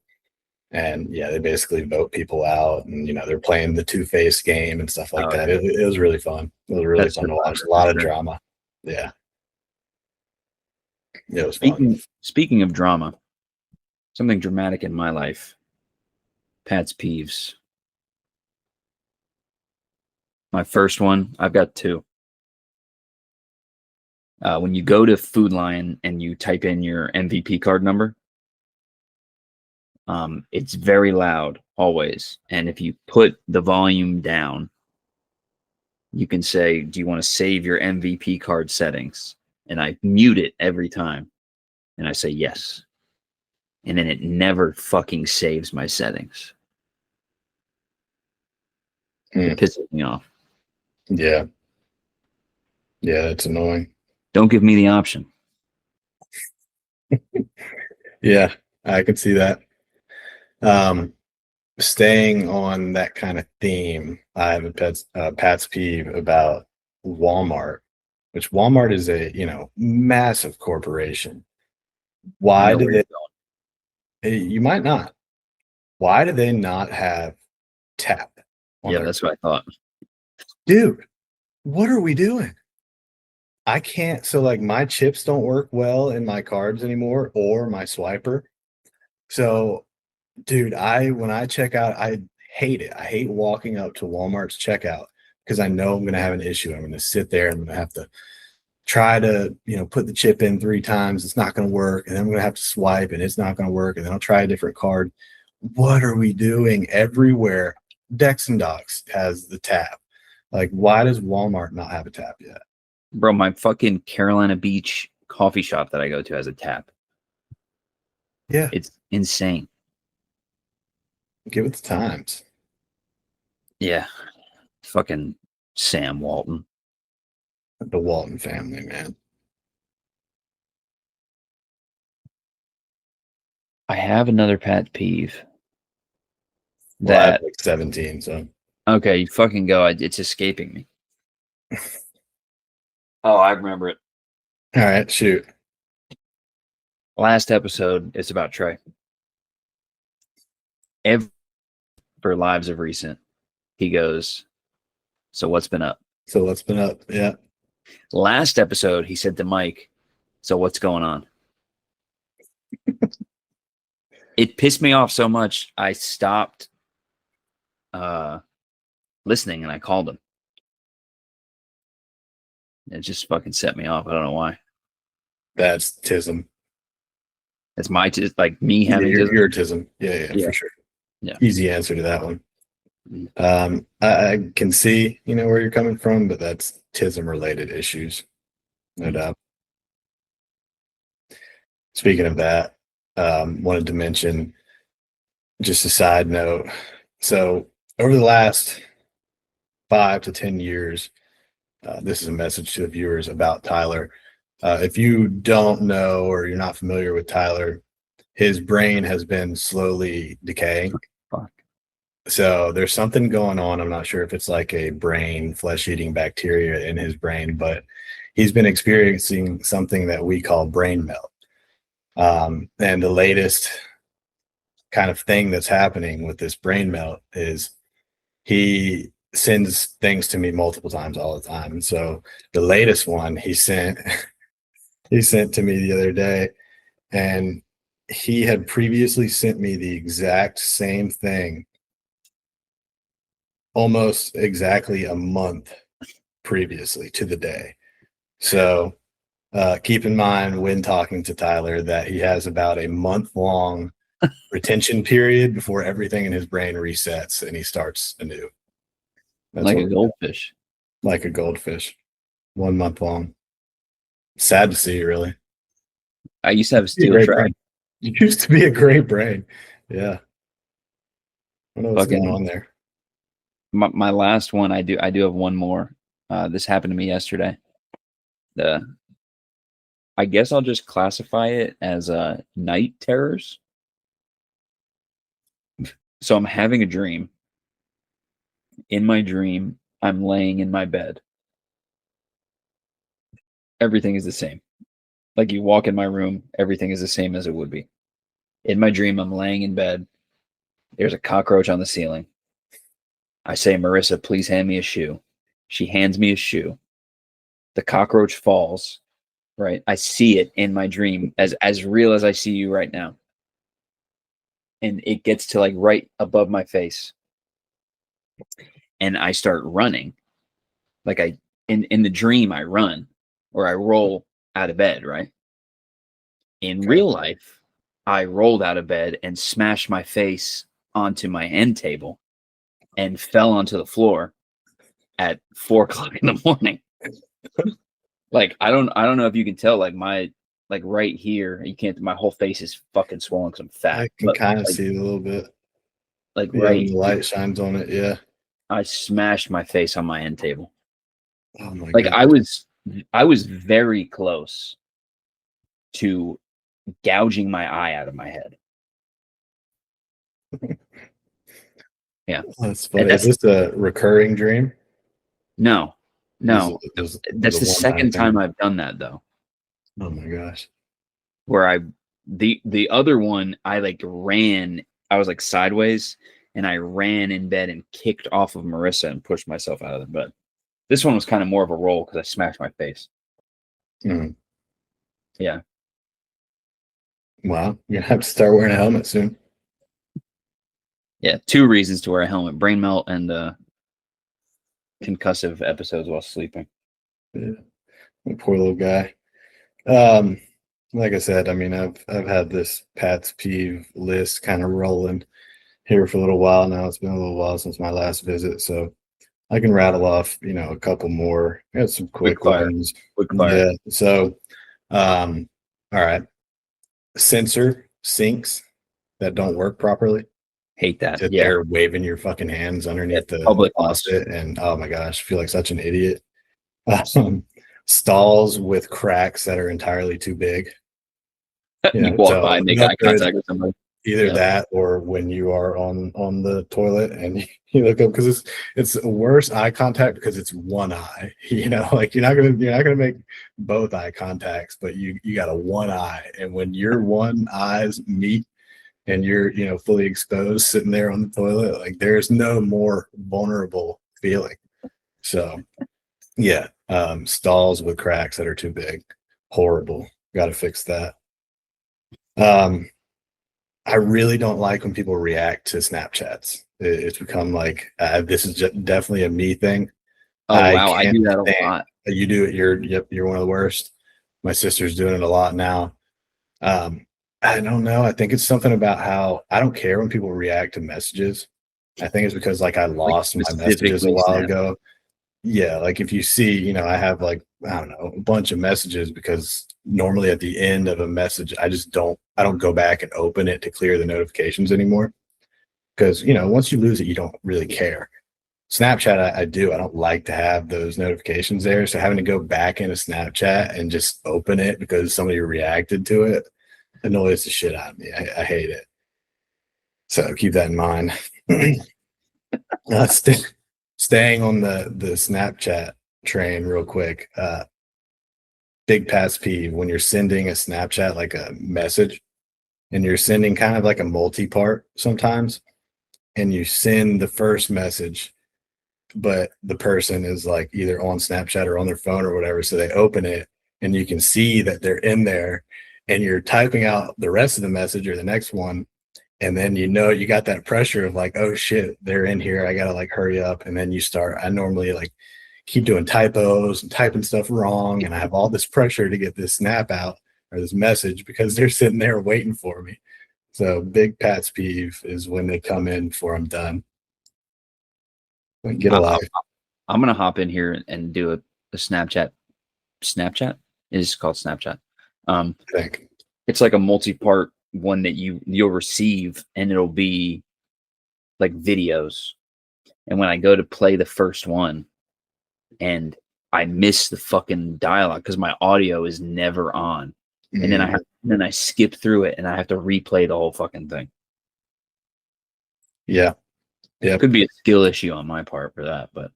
and yeah, they basically vote people out, and they're playing the two-face game and stuff like Oh, that. okay. It was really fun. It was really That's fun to watch. Survivor A for lot of sure. drama. Yeah, it was fun. Speaking of drama, something dramatic in my life. Pat's peeves. My first one, I've got two. When you go to Food Lion and you type in your MVP card number, it's very loud always. And if you put the volume down, you can say, do you want to save your MVP card settings? And I mute it every time. And I say yes. And then it never fucking saves my settings. It pisses me off. Yeah. Yeah, it's annoying. Don't give me the option. Yeah, I can see that. Staying on that kind of theme, I have a Pat's peeve about Walmart, which Walmart is a massive corporation. I Why know do where you're they? going. You might not. Why do they not have tap on Yeah, their that's what I thought. dude? What are we doing? I can't. So like my chips don't work well in my cards anymore, or my swiper. So dude, when I check out, I hate it. I hate walking up to Walmart's checkout because I know I'm gonna have an issue. I'm gonna sit there and I'm gonna have to try to, put the chip in 3 times. It's not gonna work, and then I'm gonna have to swipe, and it's not gonna work, and then I'll try a different card. What are we doing? Everywhere, Dex and Docs has the tab. Like, why does Walmart not have a tab yet? Bro, my fucking Carolina Beach coffee shop that I go to has a tap. Yeah, It's insane. give it the times. Yeah. Fucking Sam Walton. The Walton family, man. I have another pet peeve Well, I have that like 17, so okay, you fucking go. It's escaping me. Oh, I remember it. all right, shoot. Last episode, it's about Trey. Every for Lives of Recent, he goes, "So what's been up?" So what's been up? Yeah. Last episode, he said to Mike, "So what's going on?" It pissed me off so much, I stopped listening and I called him. It just fucking set me off. I don't know why. That's tism. It's like me Yeah, having you're tism. Yeah, Yeah. for sure. Yeah. Easy answer to that one. Mhm. I can see, where you're coming from, but that's tism related issues. No doubt. Speaking of that, wanted to mention just a side note. So over the last 5 to 10 years, this is a message to the viewers about Tyler. If you don't know or you're not familiar with Tyler, his brain has been slowly decaying. Fuck. So there's something going on. I'm not sure if it's like a brain flesh-eating bacteria in his brain, but he's been experiencing something that we call brain melt. And the latest kind of thing that's happening with this brain melt is he sends things to me multiple times all the time. And so the latest one he sent he sent to me the other day, and he had previously sent me the exact same thing almost exactly a month previously to the day. So keep in mind when talking to Tyler that he has about a month-long retention period before everything in his brain resets and he starts anew. That's Like what a goldfish. like a goldfish, 1 month long. Sad to see, really. I used to have a Be a steel great trap. brain. You used to be a great brain. Yeah. I don't know what's going Fucking on there. my last one. I do have one more. This happened to me yesterday. I guess I'll just classify it as night terrors. So I'm having a dream. In my dream, I'm laying in my bed. Everything is the same. Like you walk in my room, everything is the same as it would be. In my dream, I'm laying in bed. There's a cockroach on the ceiling. I say, "Marissa, please hand me a shoe." She hands me a shoe. The cockroach falls, right? I see it in my dream as real as I see you right now. And it gets to like right above my face. And I start running. Like in the dream I run or I roll out of bed, right? In Okay. real life, I rolled out of bed and smashed my face onto my end table and fell onto the floor at 4 o'clock in the morning. Like I don't know if you can tell, like right here, you can't. My whole face is fucking swollen because I'm fat. I can But kind of like see it a little bit. like Yeah, when right the here, light shines on it. Yeah. I smashed my face on my end table. Oh my Like god. I was very close to gouging my eye out of my head. Yeah. That's And funny. Is this a recurring dream? no. Is No. it was That's a the one-time second thing? time I've done that though. Oh my gosh. Where the other one I like ran, I was like sideways and I ran in bed and kicked off of Marissa and pushed myself out of the bed. This one was kind of more of a roll because I smashed my face. Mm. Yeah. Wow. You're gonna have to start wearing a helmet soon. Yeah. 2 reasons to wear a helmet: brain melt and concussive episodes while sleeping. Yeah. Poor little guy. Um, like I said, I mean, I've had this Pat's peeve list kind of rolling here for a little while now. It's been a little while since my last visit, so I can rattle off, a couple more. Got some Quick quick fire. ones. Quick fire. Yeah. So, all right. Sensor sinks that don't work properly. Hate that. Sit Yeah. there waving your fucking hands underneath the Public faucet, and oh my gosh, I feel like such an idiot. Um, Stalls with cracks that are entirely too big. You walk by and make eye Either contact with somebody. Yeah. that, or when you are on the toilet and you look up, because it's worse eye contact because it's one eye. Like you're not gonna make both eye contacts, but you got a one eye, and when your one eyes meet and you're fully exposed sitting there on the toilet, like there's no more vulnerable feeling. So yeah, stalls with cracks that are too big, horrible. Got to fix that. I really don't like when people react to Snapchats. It's become like, this is definitely a me thing. Oh I wow, I can't do that a stand. lot. You do it. You're one of the worst. My sister's doing it a lot now. I don't know. I think it's something about how I don't care when people react to messages. I think it's because like I Like lost my messages a specifically while Snap. ago. Yeah, like if you see, I have like, I don't know, a bunch of messages, because normally at the end of a message, I don't go back and open it to clear the notifications anymore. Because, once you lose it, you don't really care. Snapchat, I do. I don't like to have those notifications there. So having to go back into Snapchat and just open it because somebody reacted to it annoys the shit out of me. I hate it. So keep that in mind. Staying on the Snapchat train real quick. Big past peeve when you're sending a Snapchat, like a message, and you're sending kind of like a multi-part sometimes, and you send the first message, but the person is like either on Snapchat or on their phone or whatever, so they open it and you can see that they're in there, and you're typing out the rest of the message or the next one, and then you got that pressure of like, oh shit, they're in here, I gotta like hurry up. And then I normally like keep doing typos and typing stuff wrong, and I have all this pressure to get this snap out or this message because they're sitting there waiting for me. So big Pat's peeve is when they come in before I'm done. Like, get a I, life. I'm gonna hop in here and do a Snapchat. Snapchat it is called Snapchat. I think. It's like a multi-part one that you'll receive, and it'll be like videos. And when I go to play the first one, and I miss the fucking dialogue because my audio is never on, and then I skip through it and I have to replay the whole fucking thing. Yeah. Yeah. Could be a skill issue on my part for that, but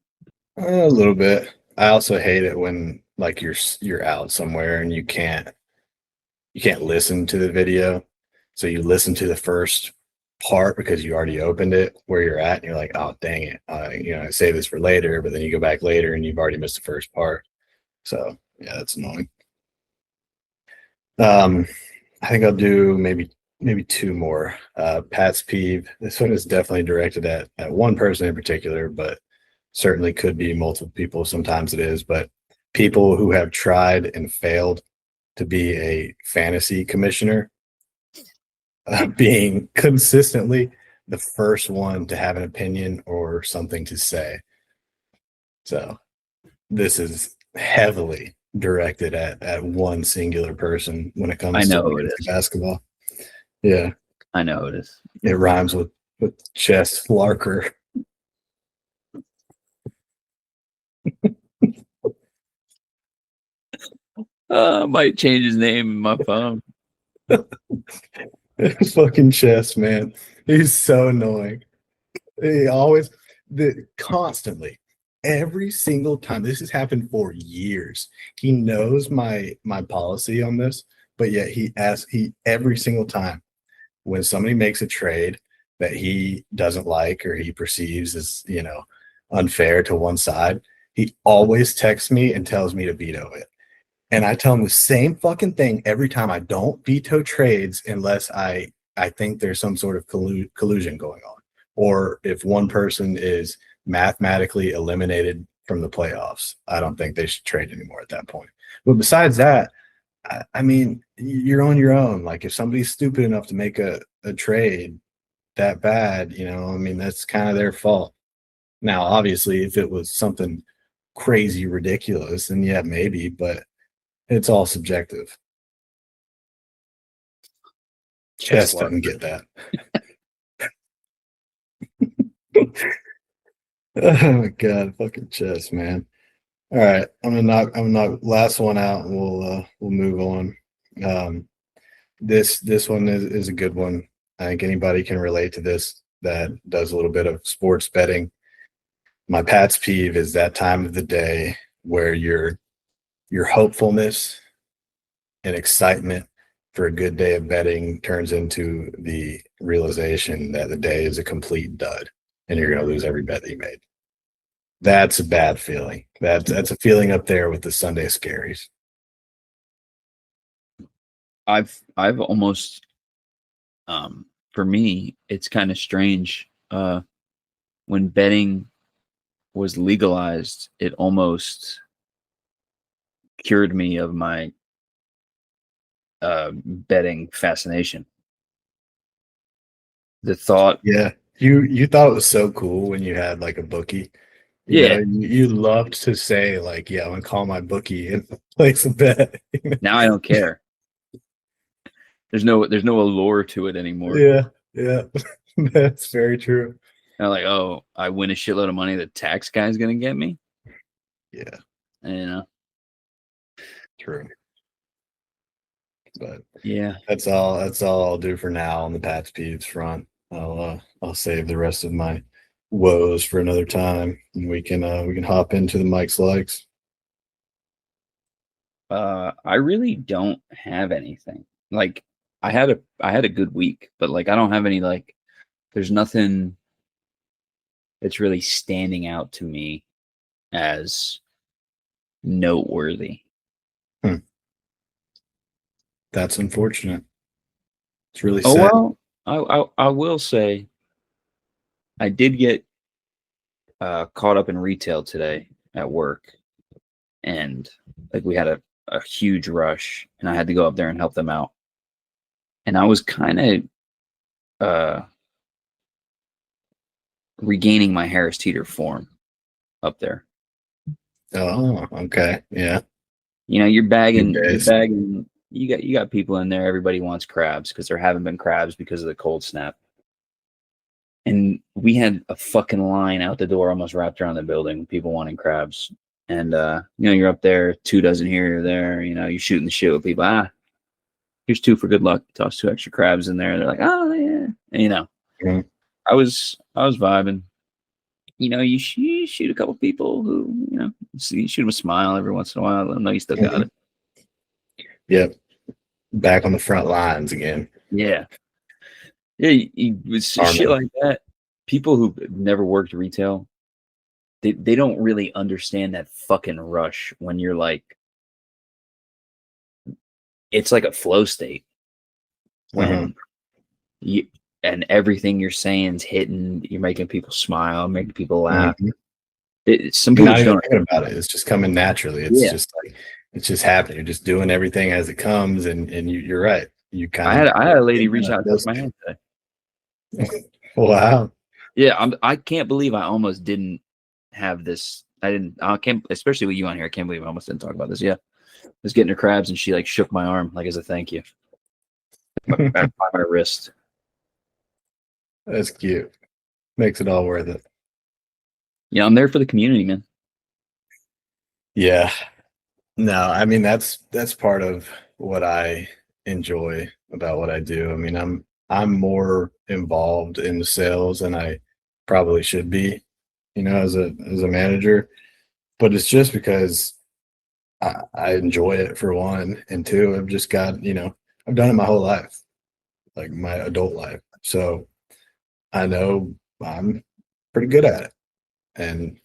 A little bit. I also hate it when like you're out somewhere and you can't listen to the video. So you listen to the first part because you already opened it where you're at, and you're like, oh dang it, I save this for later, but then you go back later and you've already missed the first part. So yeah, that's annoying. I think I'll do maybe 2 more. Pat's peeve. This one is definitely directed at one person in particular, but certainly could be multiple people. Sometimes it is, but people who have tried and failed to be a fantasy commissioner, being consistently the first one to have an opinion or something to say. So this is heavily directed at one singular person when it I comes to know who it is. basketball. Yeah, I know who it is. it rhymes with Chess Larker. I might change his name in my phone. Fucking chess, man. He's so annoying. He always, constantly, every single time. This has happened for years. He knows my policy on this, but yet he every single time when somebody makes a trade that he doesn't like or he perceives as, unfair to one side, he always texts me and tells me to veto it. And I tell him the same fucking thing every time. I don't veto trades unless I think there's some sort of collusion going on, or if one person is mathematically eliminated from the playoffs. I don't think they should trade anymore at that point. But besides that, I mean, you're on your own. Like if somebody's stupid enough to make a trade that bad, I mean, that's kind of their fault. Now, obviously, if it was something crazy ridiculous, then yeah, maybe, but it's all subjective. Chess doesn't get that. Oh my god, fucking chess, man. All right, I'm gonna knock last one out, and we'll move on. This one is a good one. I think anybody can relate to this that does a little bit of sports betting. My Pat's peeve is that time of the day where your hopefulness and excitement for a good day of betting turns into the realization that the day is a complete dud and you're going to lose every bet that you made. That's a bad feeling. That's a feeling up there with the Sunday scaries. I've almost, for me, it's kind of strange. When betting was legalized, it almost cured me of my betting fascination. The thought, Yeah, you thought it was so cool when you had like a bookie. yeah. You loved to say like, yeah, I'm gonna call my bookie and place a bet. Now I don't care. There's no allure to it anymore. Yeah, that's very true. I'm like, oh, I win a shitload of money. The tax guy's gonna get me. Yeah, true. But yeah. that's all I'll do for now on the Pats peeves front. I'll save the rest of my woes for another time, and we can hop into the Mike's likes. I really don't have anything. Like I had a good week, but like I don't have any like. There's nothing that's really standing out to me as noteworthy. That's unfortunate. It's really Oh sad. well, I will say I did get caught up in retail today at work, and like we had a huge rush, and I had to go up there and help them out, and I was kind of regaining my Harris Teeter form up there. Oh, okay. Yeah. You're bagging, Good days. You got people in there. Everybody wants crabs because there haven't been crabs because of the cold snap. And we had a fucking line out the door almost wrapped around the building, people wanting crabs. And you're up there, 2 dozen here or there, you're shooting the shit with people. Here's 2 for good luck. Toss 2 extra crabs in there. They're like, oh yeah. And, Mhm. I was vibing. You shoot a couple people who, you shoot them a smile every once in a while. Let them know you still got it. Yep. Back on the front lines again. Yeah. Yeah, with shit like that, people who never worked retail, they don't really understand that fucking rush when you're like, it's like a flow state when you and everything you're saying is hitting, you're making people smile, making people laugh. Some people Not even don't thinking about it. It's just coming naturally. It's just like it's just happening. You're just doing everything as it comes, and you're right. You kind of. I had a lady reach out and touch my hand today. Wow. Yeah, I can't believe I almost didn't have this. I can't, especially with you on here. I can't believe I almost didn't talk about this. Yeah, I was getting her crabs, and she like shook my arm like as a thank you. By my wrist. That's cute. Makes it all worth it. Yeah, I'm there for the community, man. Yeah. No, I mean that's part of what I enjoy about what I do. I mean, I'm more involved in the sales than I probably should be, as a manager. But it's just because I enjoy it for one, and two, I've just got, I've done it my whole life, like my adult life. So I know I'm pretty good at it and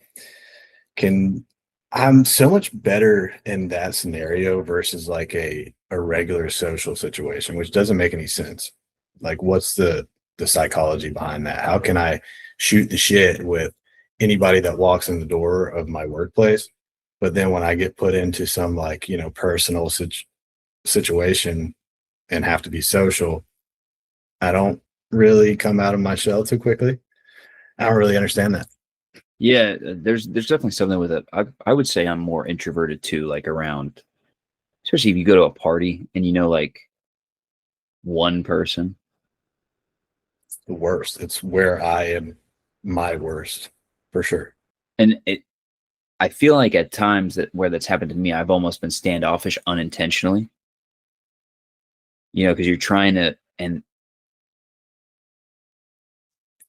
can I'm so much better in that scenario versus like a regular social situation, which doesn't make any sense. Like what's the psychology behind that? How can I shoot the shit with anybody that walks in the door of my workplace? But then when I get put into some like, personal situation and have to be social, I don't really come out of my shell too quickly. I don't really understand that. Yeah, there's definitely something with it. I would say I'm more introverted too, like around, especially if you go to a party and like one person. The worst. It's where I am my worst for sure. And I feel like at times that where that's happened to me, I've almost been standoffish unintentionally. Because you're trying to, and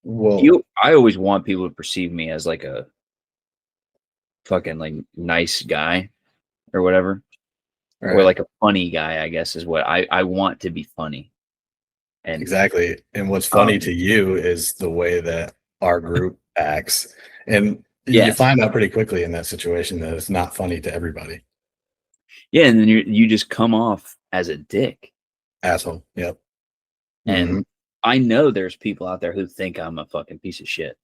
Well, I always want people to perceive me as like a fucking like nice guy or whatever, or right. like a funny guy, I guess is what I want to be funny. And Exactly. And what's funny um, to you is the way that our group acts. And you yes, find out pretty quickly in that situation that it's not funny to everybody. yeah, and then you just come off as a dick. Asshole. Yep. And Hmm. I know there's people out there who think I'm a fucking piece of shit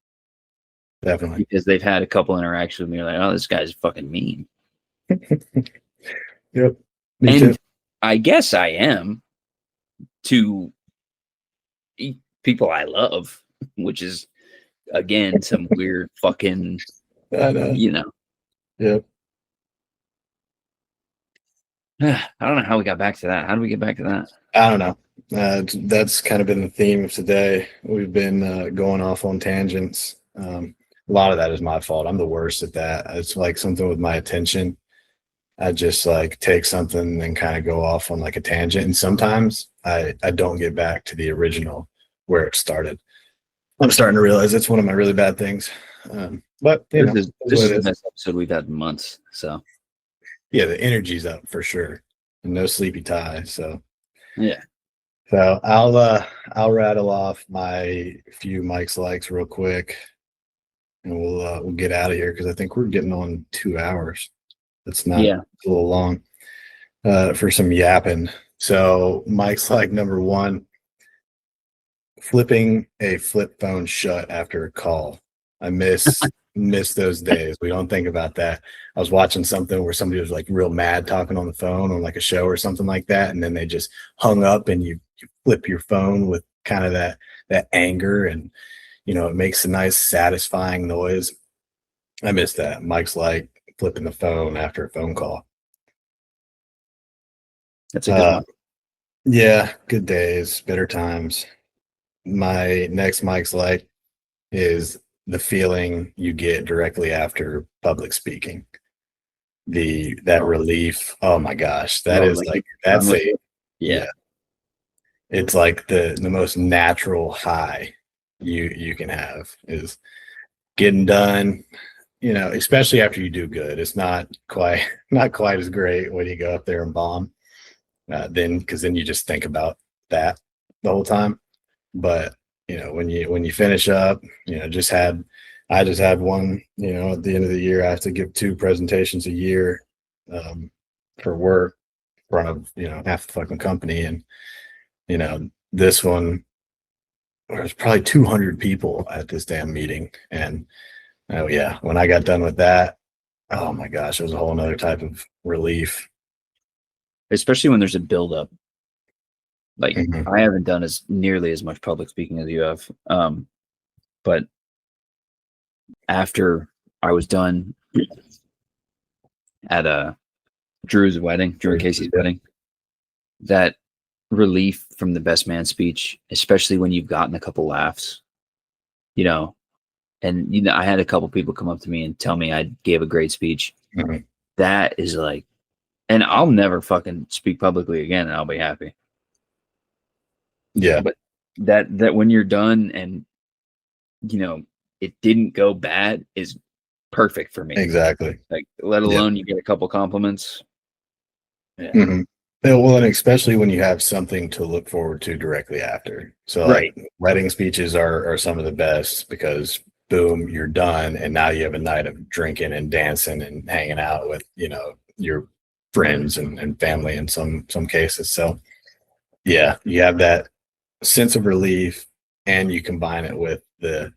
Definitely. because they've had a couple interactions with me, like, oh, this guy's fucking mean. Yep. Me too. And I guess I am to people I love, which is again some weird fucking, I know. you know. Yep. I don't know how we got back to that. How do we get back to that? I don't know. That's kind of been the theme of today. We've been going off on tangents. A lot of that is my fault. I'm the worst at that. It's like something with my attention. I just like take something and kind of go off on like a tangent. And sometimes I don't get back to the original where it started. I'm starting to realize it's one of my really bad things. But This is that's this what is it the is. best episode we've had in months. So Yeah, the energy's up for sure. And no sleepy tie. So yeah. I'll rattle off my few Mike's likes real quick and we'll get out of here because I think we're getting on 2 hours. That's not Yeah. a little long for some yapping. So Mike's like number one, flipping a flip phone shut after a call. I miss those days. We don't think about that. I was watching something where somebody was like real mad talking on the phone on like a show or something like that, and then they just hung up, and you flip your phone with kind of that anger, and it makes a nice satisfying noise. I miss that. Mike's like flipping the phone after a phone call. That's a good Uh, one. yeah, good days, better times. My next Mike's like is the feeling you get directly after public speaking. That Oh, relief. Oh my gosh, that no, is like like I'm that's with a you. yeah. Yeah. It's like the most natural high you can have is getting done. Especially after you do good. It's not quite as great when you go up there and bomb. Then because then you just think about that the whole time. But when you finish up, I just had one. At the end of the year, I have to give 2 presentations a year um, for work in front of half the fucking company, and this one there's probably 200 people at this damn meeting, and oh yeah, when I got done with that, oh my gosh, it was a whole nother type of relief. Especially when there's a buildup. Like Mhm. I haven't done as nearly as much public speaking as you have. But after I was done at Drew and Casey's wedding, that relief from the best man speech, especially when you've gotten a couple laughs, you know, and I had a couple people come up to me and tell me I gave a great speech. Mhm. that is like, and I'll never fucking speak publicly again, and I'll be happy. Yeah, But that when you're done and it didn't go bad is perfect for me. exactly. Like, let alone you get a couple compliments. Yeah. Mm-hmm. Well, and especially when you have something to look forward to directly after. So, Right. like, wedding speeches are some of the best because boom, you're done, and now you have a night of drinking and dancing and hanging out with your friends and family in some cases. So, yeah, you have that sense of relief, and you combine it with the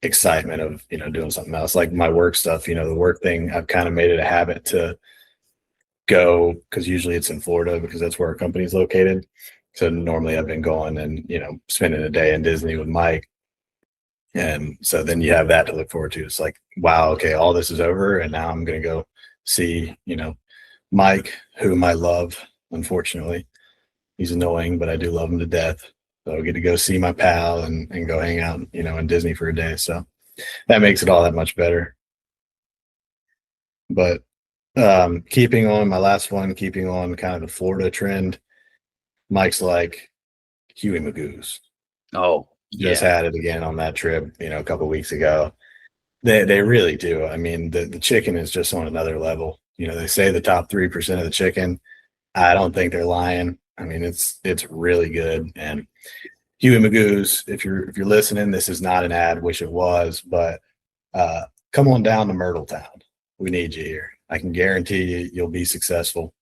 excitement of doing something else, like my work stuff. The work thing, I've kind of made it a habit to go, because usually it's in Florida because that's where our company's located. So normally I've been going and spending a day in Disney with Mike, and so then you have that to look forward to. It's like, wow, okay, all this is over, and now I'm gonna go see Mike, whom I love. Unfortunately, he's annoying, but I do love him to death. So I get to go see my pal and go hang out in Disney for a day. So that makes it all that much better. But keeping on my last one, keeping on kind of the Florida trend, Mike's like Huey Magoo's. Oh, Just yeah. had it again on that trip, a couple of weeks ago. They really do. I mean, the chicken is just on another level. They say the top 3% of the chicken. I don't think they're lying. I mean, it's really good. And Huey Magoo's, if you're listening, this is not an ad. Wish it was, but come on down to Myrtle Town. We need you here. I can guarantee you'll be successful.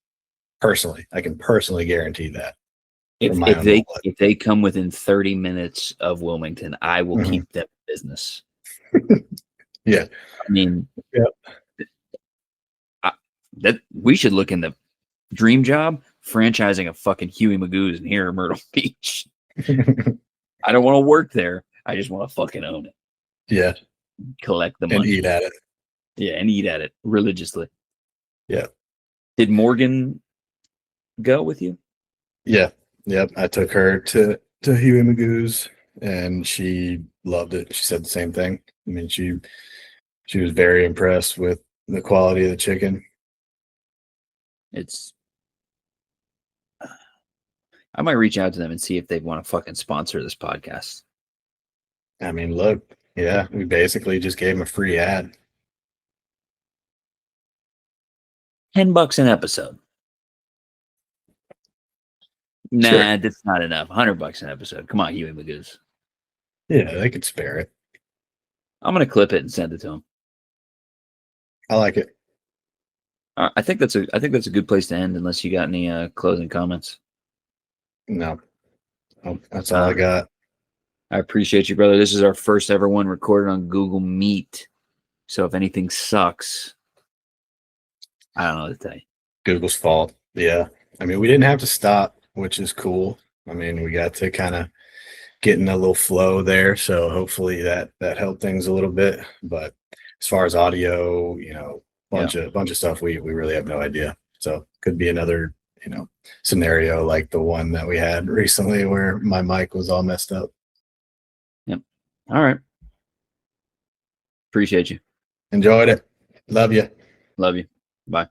Personally, I can personally guarantee that. If they come within 30 minutes of Wilmington, I will keep them in business. Yeah. I mean, yeah. That we should look in the dream job, franchising a fucking Huey Magoo's in here in Myrtle Beach. I don't want to work there. I just want to fucking own it. Yeah. Collect the money. And eat at it. Yeah, and eat at it religiously. Yeah. Did Morgan go with you? Yeah. Yep. I took her to Huey Magoo's, and she loved it. She said the same thing. I mean, she was very impressed with the quality of the chicken. I might reach out to them and see if they want to fucking sponsor this podcast. I mean, look, yeah, we basically just gave them a free ad. $10 an episode. Nah, Sure. that's not enough. $100 an episode. Come on, Huey Magoo's. Yeah, they could spare it. I'm gonna clip it and send it to them. I like it. I think that's a good place to end, unless you got any closing comments. No, that's all I got. I appreciate you, brother. This is our first ever one recorded on Google Meet. So if anything sucks, I don't know what to tell you. Google's fault. Yeah. I mean, we didn't have to stop, which is cool. I mean, we got to kind of get in a little flow there. So hopefully that helped things a little bit. But as far as audio, bunch of stuff, we really have no idea. So could be another, scenario like the one that we had recently where my mic was all messed up. Yep. All right. Appreciate you. Enjoyed it. Love you. Love you. Bye.